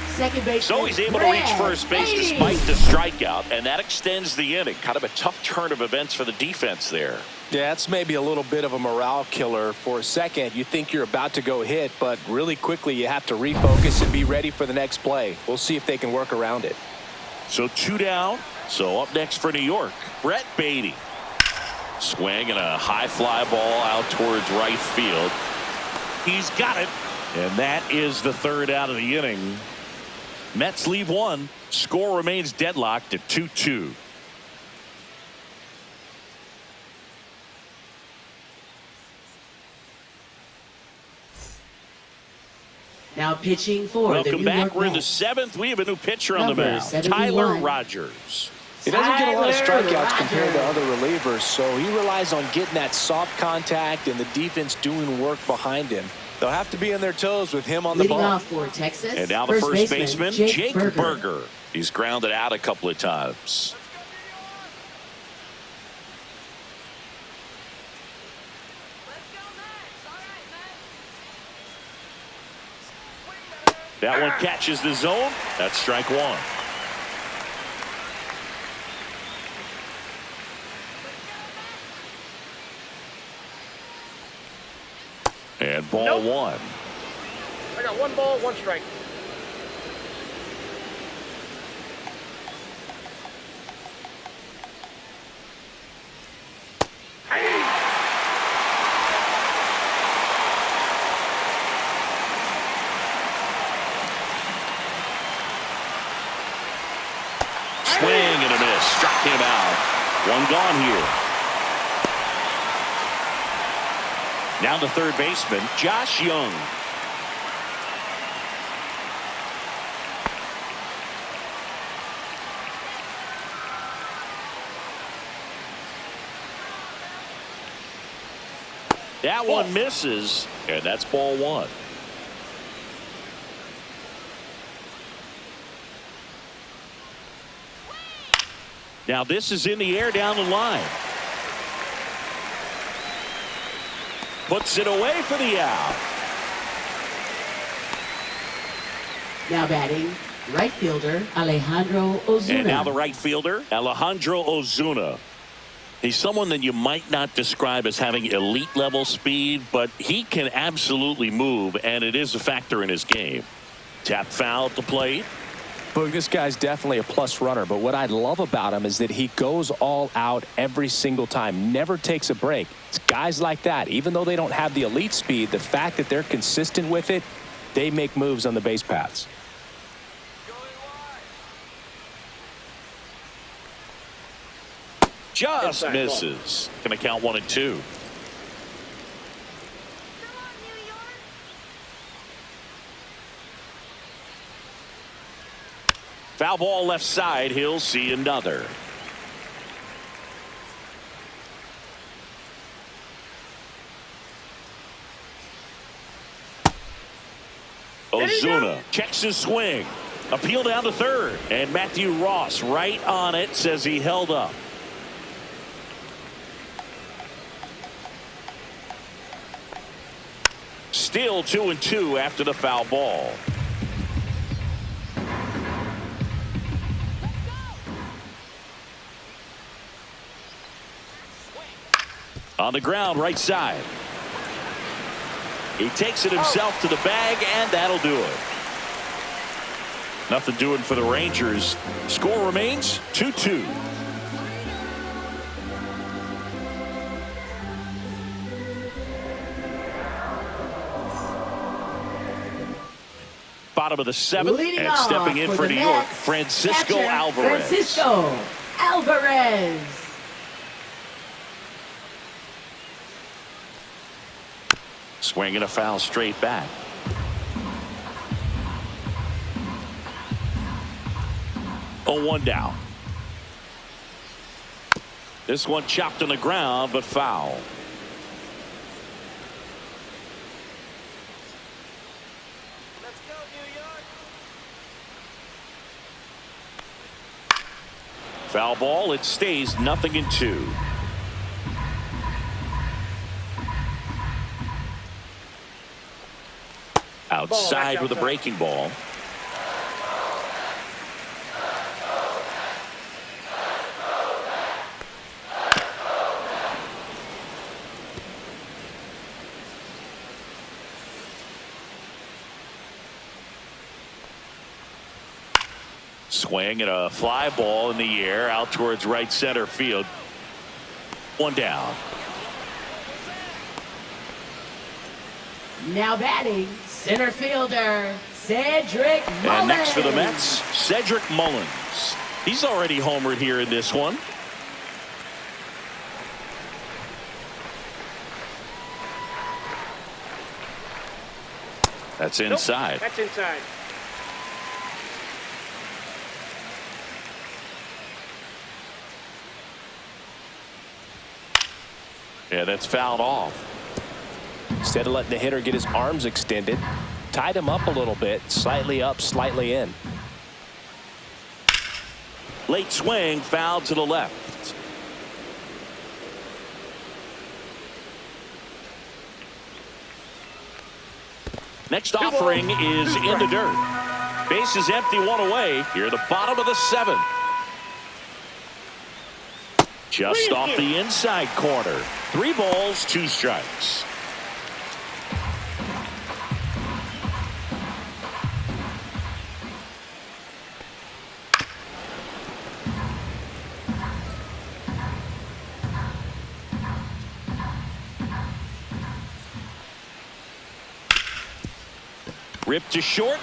second base. So he's able to reach first base despite the strikeout, and that extends the inning. Kind of a tough turn of events for the defense there. Yeah, it's maybe a little bit of a morale killer. For a second, you think you're about to go hit, but really quickly you have to refocus and be ready for the next play. We'll see if they can work around it. So 2 down. So up next for New York, Brett Beatty. Swing and a high fly ball out towards right field. He's got it. And that is the 3rd out of the inning. Mets leave 1. Score remains deadlocked at 2-2. Now pitching for the Welcome New back. York We're in the Mets. 7th. We have a new pitcher on the Number mound. 71. Tyler Rogers. He doesn't get a lot of Tyler strikeouts compared to Rogers. other relievers, so he relies on getting that soft contact and the defense doing work behind him. They'll have to be on their toes with him on the Leading ball. off for Texas. And now the first baseman, Jake Berger. He's grounded out a couple of times. That one catches the zone. That's strike 1. And ball 1. I got 1 ball, 1 strike. Swing and a miss. Struck him out. 1 gone here. Now the third baseman, Josh Young. That one misses, and that's ball 1. Now this is in the air down the line. Puts it away for the out. Now batting, right fielder Alejandro Ozuna. And now the right fielder, Alejandro Ozuna. He's someone that you might not describe as having elite level speed, but he can absolutely move, and it is a factor in his game. Tap foul at the plate. Look, this guy's definitely a plus runner, but what I love about him is that he goes all out every single time, never takes a break. It's guys like that, even though they don't have the elite speed, the fact that they're consistent with it, they make moves on the base paths. Just misses. Gonna count 1 and 2. Foul ball left side. He'll see another. Ozuna checks his swing. Appeal down to third. And Matthew Ross right on it, says he held up. Still 2-2 after the foul ball. On the ground, right side. He takes it himself to the bag, and that'll do it. Nothing doing for the Rangers. Score remains 2-2. Bottom of the seventh, Leading and stepping in for New York, Mets, Francisco catcher, Alvarez. Francisco Alvarez. Swinging a foul straight back. Oh, 1 down. This one chopped on the ground, but foul. Let's go, New York. Foul ball. It stays 0-2. Outside with a breaking ball. Swing and a fly ball in the air out towards right center field. 1 down. Now batting, center fielder, Cedric Mullins. And next for the Mets, Cedric Mullins. He's already homered here in this one. That's inside. Nope, that's inside. Yeah, that's fouled off. Instead of letting the hitter get his arms extended, tied him up a little bit, slightly up, slightly in. Late swing, foul to the left. Next offering is in the dirt. Base is empty, 1 away. Here at the bottom of the 7th. Just off the inside corner. 3 balls, 2 strikes. Ripped to short.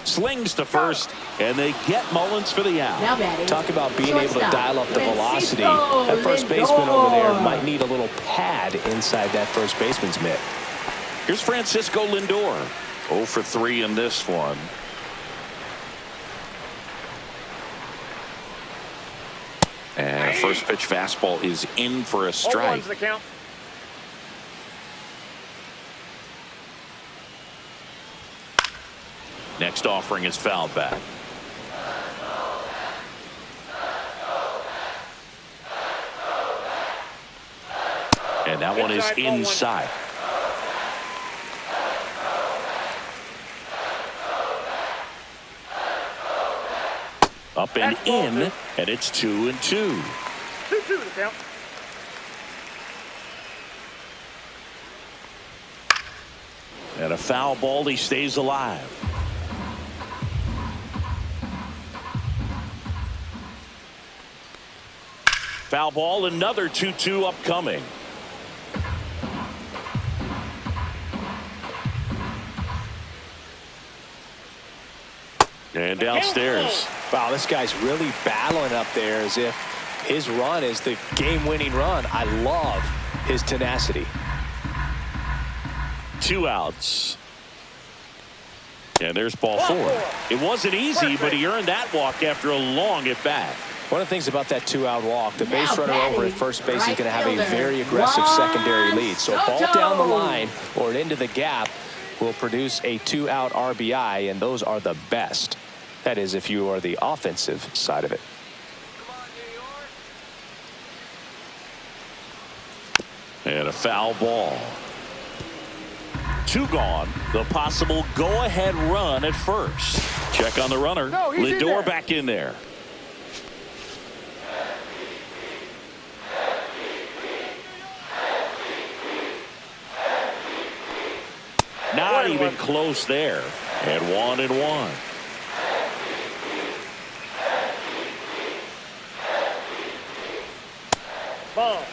Slings to first. And they get Mullins for the out. Now batting, Talk about being able to shortstop, dial up the velocity. Francisco That first baseman over there Lindor. might need a little pad inside that first baseman's mitt. Here's Francisco Lindor. 0 for 3 in this one. And a first pitch fastball is in for a All strike. one's the count. Next offering is fouled back. And that one is inside. Up and in, and it's 2-2. 2-2 the count. And a foul ball, he stays alive. Foul ball, another 2-2 upcoming. And downstairs. Wow, this guy's really battling up there as if his run is the game-winning run. I love his tenacity. 2 outs. And there's ball 4. It wasn't easy, but he earned that walk after a long at bat. One of the things about that 2-out walk, the base Now runner over at batting, first base is right going to have a fielder, very aggressive Juan secondary lead. So a ball Soto. down the line or into the gap will produce a 2-out RBI, and those are the best. That is, if you are the offensive side of it. And a foul ball. 2 gone. The possible go-ahead run at first. Check on the runner. No, he's Lindor back in there. Not even close there. And 1-1. Ball.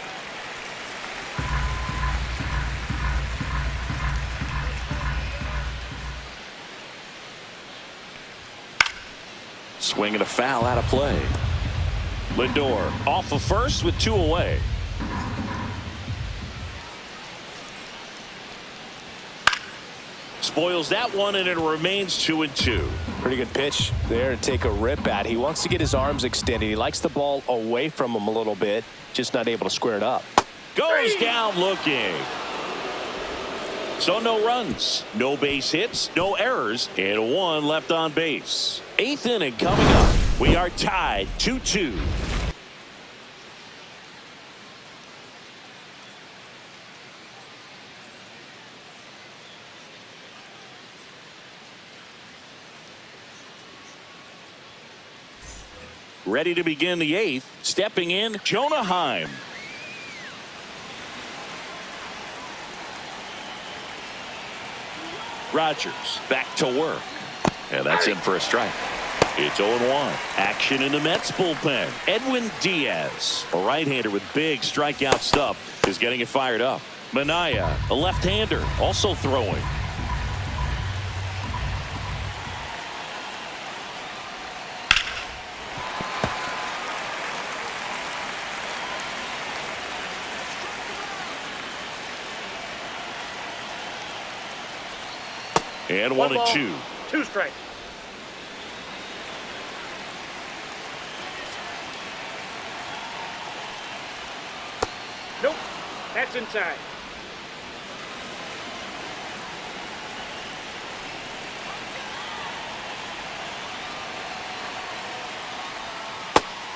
Swing and a foul out of play. Lindor off of first with 2 away. Spoils that one, and it remains 2-2. Pretty good pitch there to take a rip at. He wants to get his arms extended. He likes the ball away from him a little bit, just not able to square it up. Goes down looking. So no runs, no base hits, no errors, and 1 left on base. 8th inning coming up. We are tied 2-2. Ready to begin the 8th. Stepping in, Jonah Heim. Rogers back to work. And that's in for a strike. It's 0-1. Action in the Mets bullpen. Edwin Diaz, a right-hander with big strikeout stuff, is getting it fired up. Minaya, a left-hander, also throwing. And 1-2. 2 strikes. Nope. That's inside.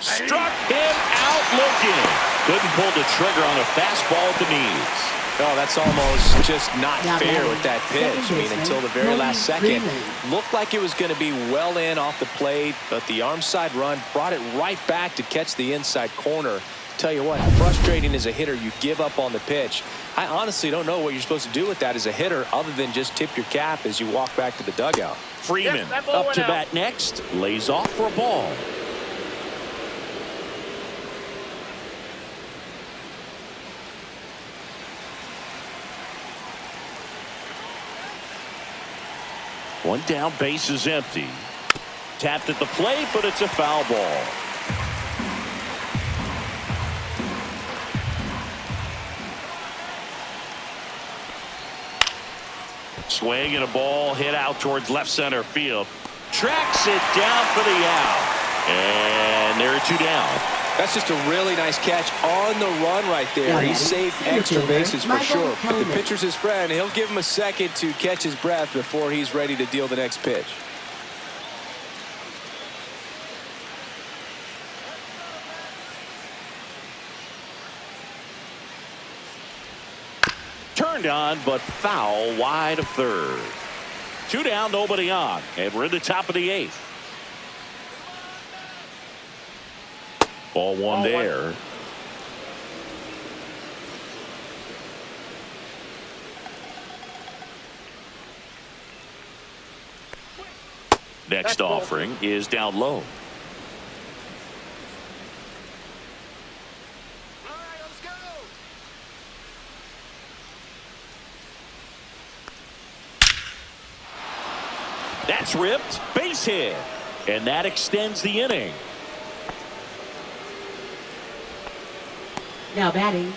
Struck him out looking. Couldn't pull the trigger on a fastball at the knees. Oh, that's almost just not fair with that pitch. I mean, until the very last second, looked like it was going to be well in off the plate, but the arm side run brought it right back to catch the inside corner. Tell you what, frustrating as a hitter, you give up on the pitch. I honestly don't know what you're supposed to do with that as a hitter other than just tip your cap as you walk back to the dugout. Freeman up to bat next, lays off for a ball. One down, base is empty. Tapped at the plate, but it's a foul ball. Swing and a ball hit out towards left center field. Tracks it down for the out. And there are 2 down. That's just a really nice catch on the run right there. He saved extra bases for sure. But the pitcher's his friend. He'll give him a second to catch his breath before he's ready to deal the next pitch. Turned on, but foul wide of third. 2 down, nobody on. And we're in the top of the 8th. Ball 1 there. Next offering is down low. That's ripped. Base hit. And that extends the inning. Now batting,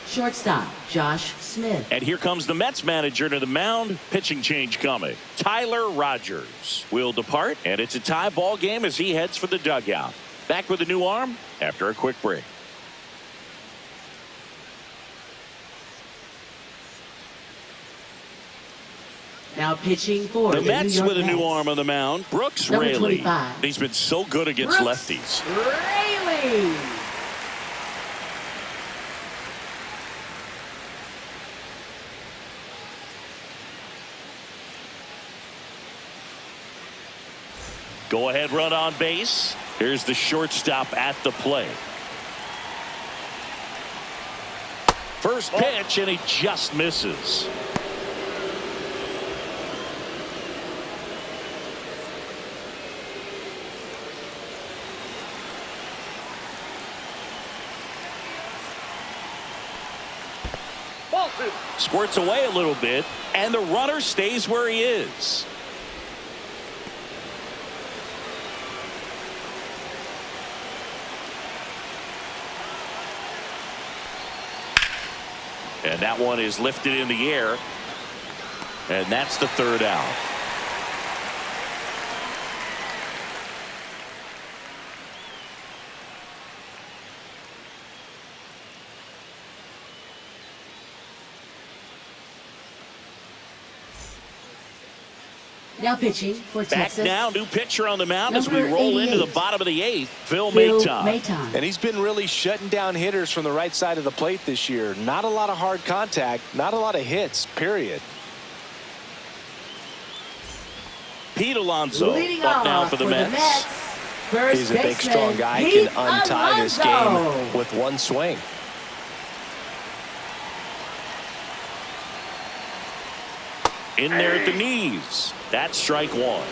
shortstop, Josh Smith. And here comes the Mets manager to the mound. Pitching change coming. Tyler Rogers will depart, and it's a tie ball game as he heads for the dugout. Back with a new arm after a quick break. Now pitching for The the Mets New York with a new Mets. arm on the mound, Brooks Number Raley. 25. He's been so good against Brooks lefties. Raley. Go ahead run on base. Here's the shortstop at the plate. First pitch, and he just misses. Ball 2. Squirts away a little bit, and the runner stays where he is. And that one is lifted in the air. And that's the third out. Now pitching for Back Texas. now, new pitcher on the mound as we Number roll into the 88. bottom of the eighth. Phil Phil Maton. Maton. And he's been really shutting down hitters from the right side of the plate this year. Not a lot of hard contact, not a lot of hits, period. Pete Alonso Leading up now off for the Mets. First He's a big, baseman, strong guy. Pete Can untie this Alonso. game with one swing. In there at the knees. That's strike one.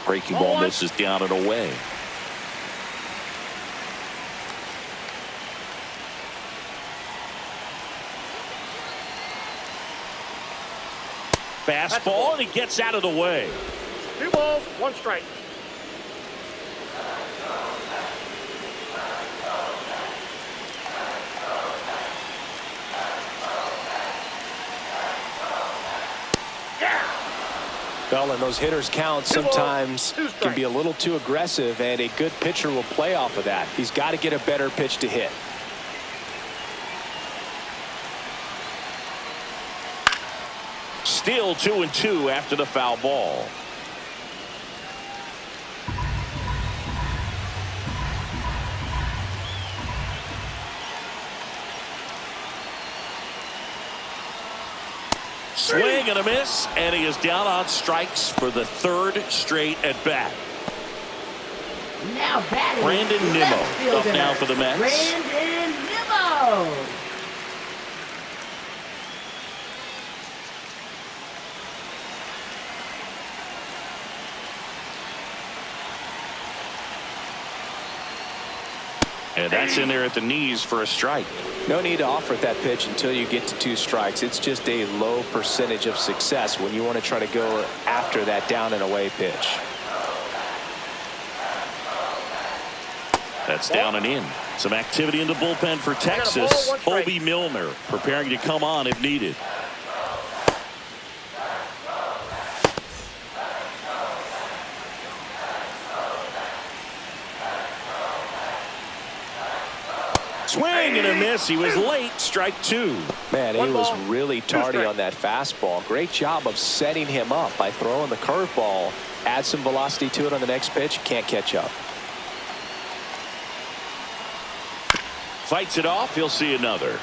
Breaking ball misses down and away. Fastball, and he gets out of the way. 2 balls, 1 strike. Well, and those hitters count sometimes can be a little too aggressive, and a good pitcher will play off of that. He's got to get a better pitch to hit. Still 2-2 after the foul ball. Swing and a miss, and he is down on strikes for the third straight at bat. Now batting. Brandon Nimmo left fielder, up now for the Mets. Brandon Nimmo. And that's in there at the knees for a strike. No need to offer that pitch until you get to 2 strikes. It's just a low percentage of success when you want to try to go after that down and away pitch. That's down and in. Some activity in the bullpen for Texas. ball, 1 strike. Obi Milner preparing to come on if needed. Swing and a miss. He was late. Strike 2. Man, he 1 was ball, really 2 tardy strikes. on that fastball. Great job of setting him up by throwing the curveball. Add some velocity to it on the next pitch. Can't catch up. Fights it off. He'll see another.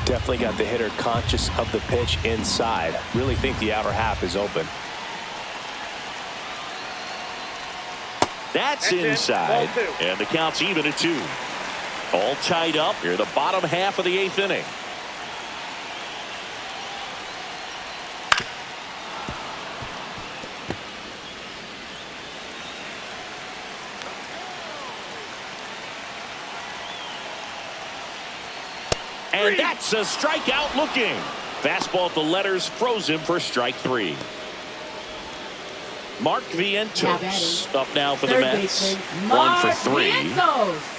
Definitely got the hitter conscious of the pitch inside. Really think the outer half is open. That's it. inside. Ball 2. And the count's even at 2. All tied up here, the bottom half of the 8th inning. And that's a strikeout looking. Fastball at the letters froze him for strike 3. Mark Vientos up now for the Third Mets. baseman, 1 for Mark 3. Vientos.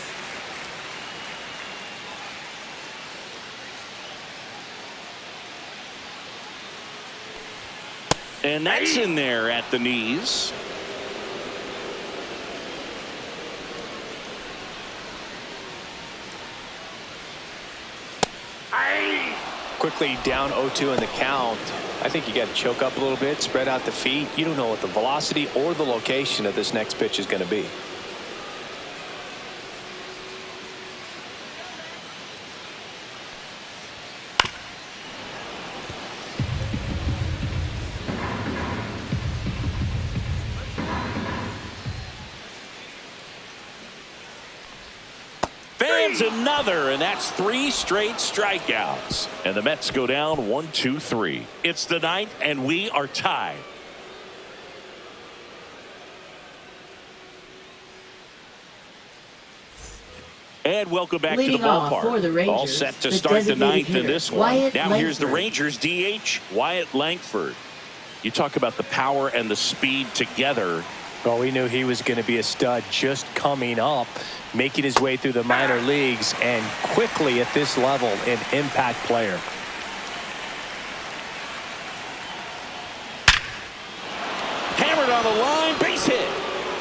And that's in there at the knees. Quickly down 0-2 in the count. I think you got to choke up a little bit, spread out the feet. You don't know what the velocity or the location of this next pitch is going to be. Another, and that's 3 straight strikeouts. And the Mets go down 1-2-3. It's the 9th, and we are tied. And welcome back to the ballpark. For the Rangers, all set to start the 9th in this one. Now Langford. Here's the Rangers DH, Wyatt Langford. You talk about the power and the speed together. Well, we knew he was going to be a stud just coming up, making his way through the minor leagues, and quickly at this level, an impact player. Hammered on the line, base hit.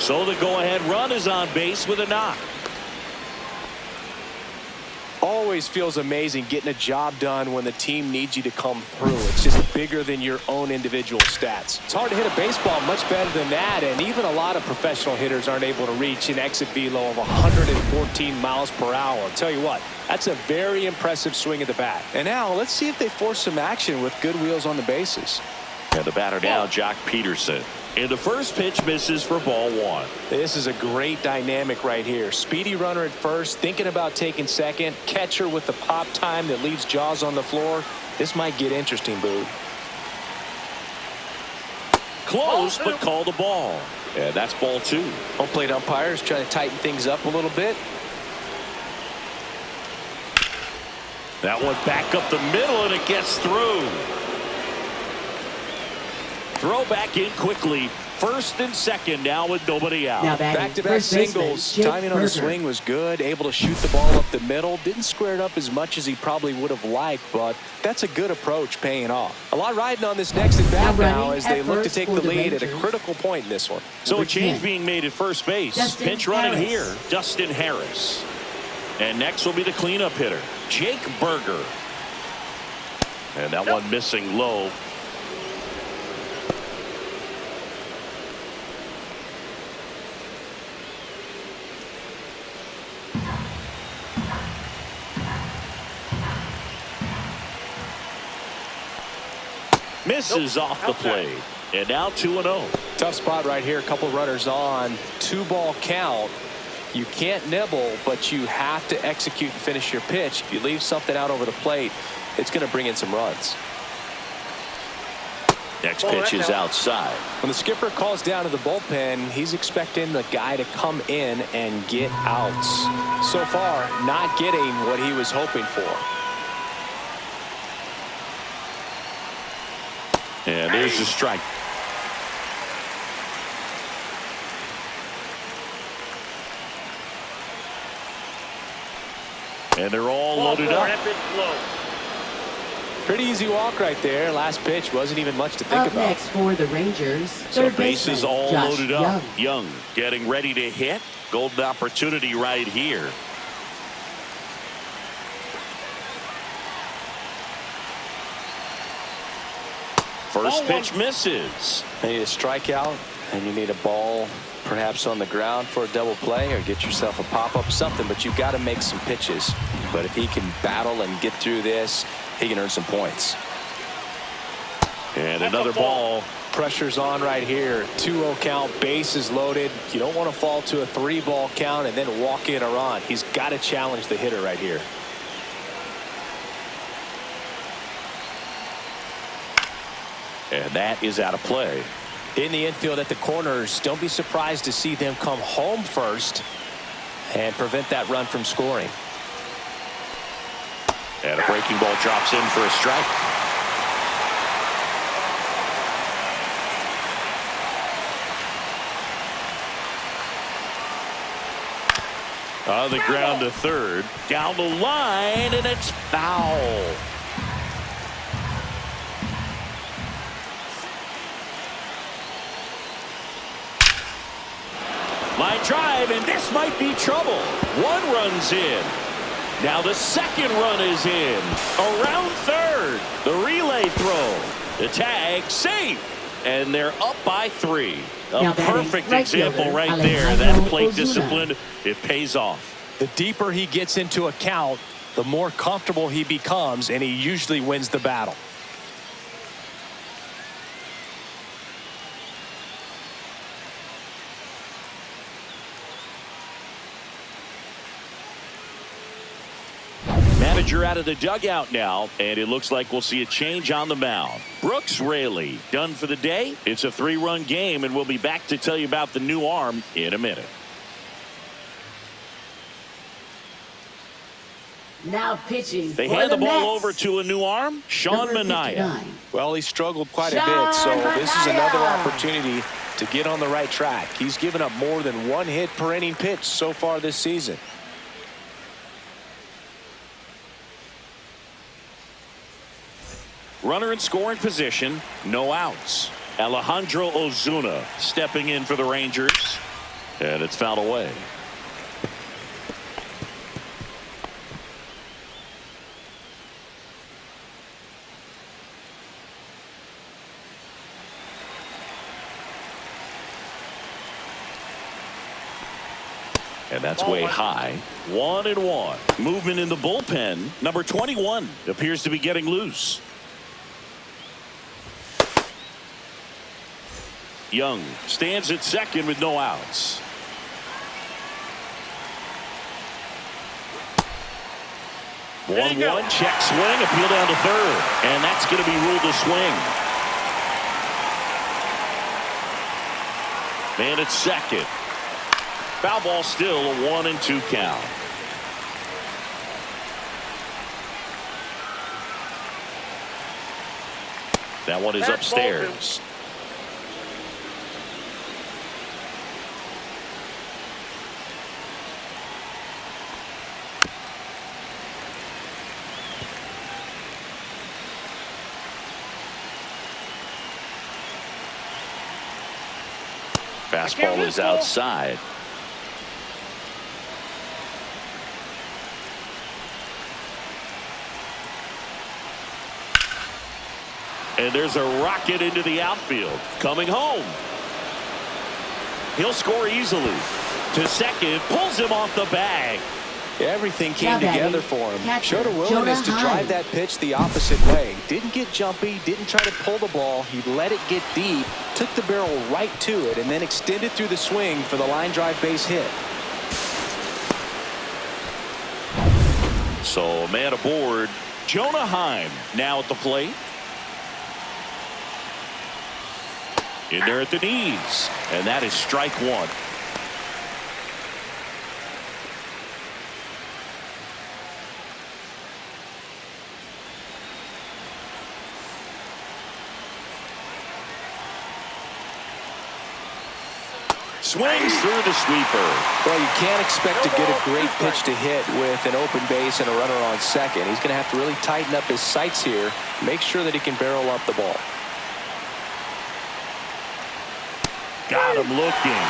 So the go-ahead run is on base with a knock. Always feels amazing getting a job done when the team needs you to come through. It's just bigger than your own individual stats. It's hard to hit a baseball much better than that, and even a lot of professional hitters aren't able to reach an exit velo of 114 miles per hour. I'll tell you what, that's a very impressive swing at the bat. And now let's see if they force some action with good wheels on the bases. And the batter now, Jock Peterson. And the first pitch misses for ball 1. This is a great dynamic right here. Speedy runner at first, thinking about taking second. Catcher with the pop time that leaves Jaws on the floor. This might get interesting, Boog. Close, but called a ball. And that's ball 2. Home plate umpires trying to tighten things up a little bit. That one back up the middle, and it gets through. Throw back in quickly. First and second now with nobody out. Back-to-back singles. Timing on the swing was good. Able to shoot the ball up the middle. Didn't square it up as much as he probably would have liked, but that's a good approach paying off. A lot riding on this next at bat now as they look to take the lead at a critical point in this one. So a change being made at first base. Pinch running here, Dustin Harris. And next will be the cleanup hitter, Jake Berger. And that one missing low. Misses off the plate. And now 2-0. Tough spot right here. A couple runners on. 2-ball count. You can't nibble, but you have to execute and finish your pitch. If you leave something out over the plate, it's going to bring in some runs. Next pitch is outside. When the skipper calls down to the bullpen, he's expecting the guy to come in and get outs. So far, not getting what he was hoping for. And there's the strike. And they're all loaded up. Pretty easy walk right there. Last pitch wasn't even much to think Up about. next for the Rangers, So third bases baseman, all Josh loaded up. Young getting ready to hit. Golden opportunity right here. First pitch misses. You need a strikeout, and you need a ball perhaps on the ground for a double play, or get yourself a pop-up, something, but you've got to make some pitches. But if he can battle and get through this, he can earn some points. And another ball. Pressure's on right here. 2-0 count, bases loaded. You don't want to fall to a 3-ball count and then walk in a run. He's got to challenge the hitter right here. And that is out of play. In the infield at the corners, don't be surprised to see them come home first and prevent that run from scoring. And a breaking ball drops in for a strike. On the ground to third. Down the line, and it's foul. Line drive, and this might be trouble. One runs in. Now the second run is in. Around third. The relay throw. The tag safe. And they're up by 3. A perfect example right there. That plate discipline, it pays off. The deeper he gets into a count, the more comfortable he becomes, and he usually wins the battle. Manager out of the dugout now, and it looks like we'll see a change on the mound. Brooks Raley done for the day. It's a 3-run game, and we'll be back to tell you about the new arm in a minute. Now pitching. They hand the ball over to a new arm, Sean Manaea. Well, he struggled quite a bit, so this is another opportunity to get on the right track. He's given up more than 1 hit per inning pitch so far this season. Runner in scoring position, no outs. Alejandro Ozuna stepping in for the Rangers, and it's fouled away. And that's way high. 1-1. Movement in the bullpen. Number 21 appears to be getting loose. Young stands at second with no outs. One check swing, appeal down to third, and that's going to be ruled a swing. Man at second. Foul ball, still a 1-2 count. That one is upstairs. Fastball is outside. And there's a rocket into the outfield. Coming home. He'll score easily. To second, pulls him off the bag. Everything came together for him. Showed a willingness to drive that pitch the opposite way. Didn't get jumpy, didn't try to pull the ball. He let it get deep, took the barrel right to it, and then extended through the swing for the line drive base hit. So a man aboard. Jonah Heim now at the plate. In there at the knees. And that is strike one. Swings through the sweeper. Well, you can't expect to get a great pitch to hit with an open base and a runner on second. He's going to have to really tighten up his sights here, make sure that he can barrel up the ball. Got him looking.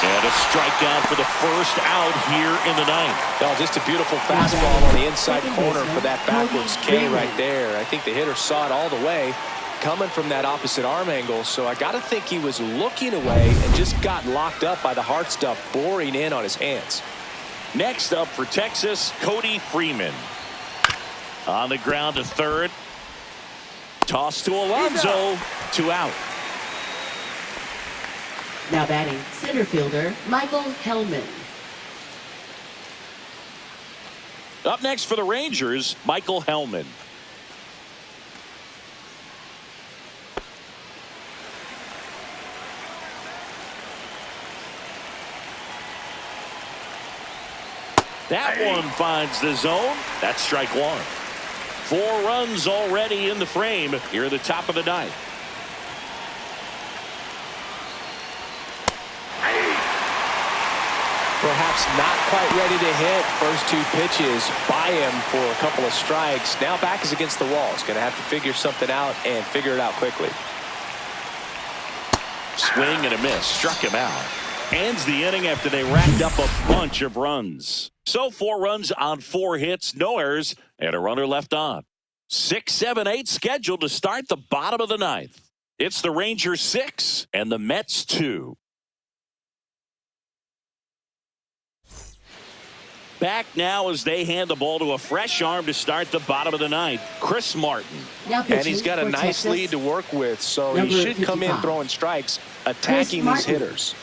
And a strikeout for the first out here in the ninth. Oh, just a beautiful fastball on the inside corner for that backwards K right there. I think the hitter saw it all the way, coming from that opposite arm angle, so I got to think he was looking away and just got locked up by the hard stuff boring in on his hands. Next up for Texas, Cody Freeman. On the ground to third. Toss to Alonso. 2 out. Now batting center fielder Michael Hellman. Up next for the Rangers, Michael Hellman. That one finds the zone. That's strike one. 4 runs already in the frame here at the top of the ninth. Perhaps not quite ready to hit. First 2 pitches by him for a couple of strikes. Now back is against the wall. He's going to have to figure something out and figure it out quickly. Swing and a miss. Struck him out. Ends the inning after they racked up a bunch of runs. So 4 runs on 4 hits, no errors, and a runner left on. 6, 7, 8 scheduled to start the bottom of the 9th. It's the Rangers 6 and the Mets 2. Back now as they hand the ball to a fresh arm to start the bottom of the 9th, Chris Martin. And he's got a nice lead to work with, so he should come in throwing strikes, attacking these hitters.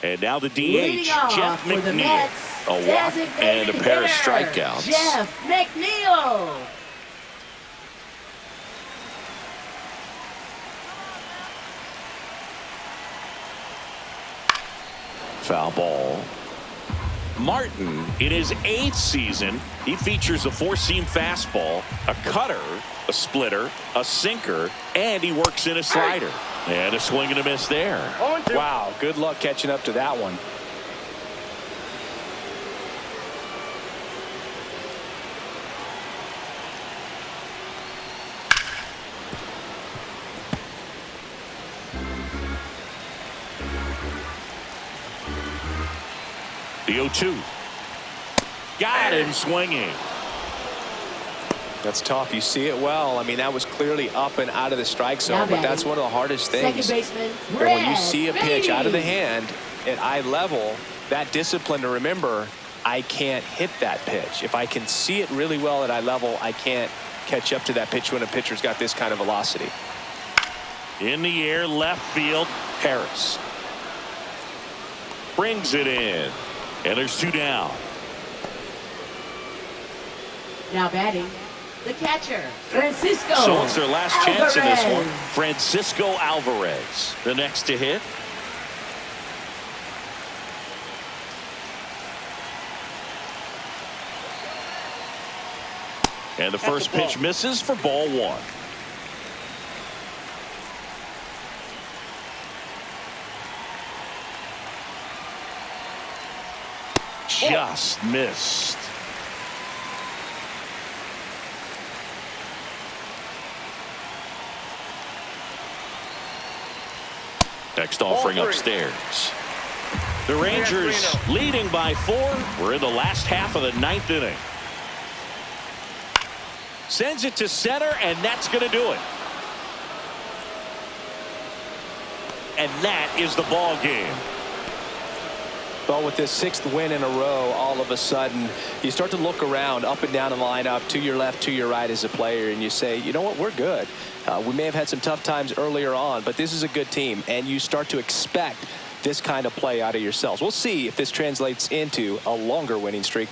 And now the DH, Jeff McNeil. A walk and a pair of strikeouts. Jeff McNeil. Foul ball. Martin, in his 8th season, he features a 4-seam fastball, a cutter, a splitter, a sinker, and he works in a slider. And a swing and a miss there. Wow, good luck catching up to that one. The 0-2. Got him swinging. That's tough. You see it well. I mean, that was clearly up and out of the strike zone, but that's one of the hardest things. When you see a pitch out of the hand at eye level, that discipline to remember, I can't hit that pitch. If I can see it really well at eye level, I can't catch up to that pitch when a pitcher's got this kind of velocity. In the air, left field, Harris. Brings it in. And there's 2 down. Now batting, the catcher, Francisco. So it's their last chance in this one. Alvarez. Francisco Alvarez, the next to hit. And the first pitch misses for ball 1. Just missed. Next offering upstairs. The Rangers leading by 4. We're in the last half of the 9th inning. Sends it to center, and that's going to do it. And that is the ball game. Well, with this 6th win in a row, all of a sudden, you start to look around up and down the lineup, to your left, to your right as a player, and you say, you know what, we're good. We may have had some tough times earlier on, but this is a good team, and you start to expect this kind of play out of yourselves. We'll see if this translates into a longer winning streak.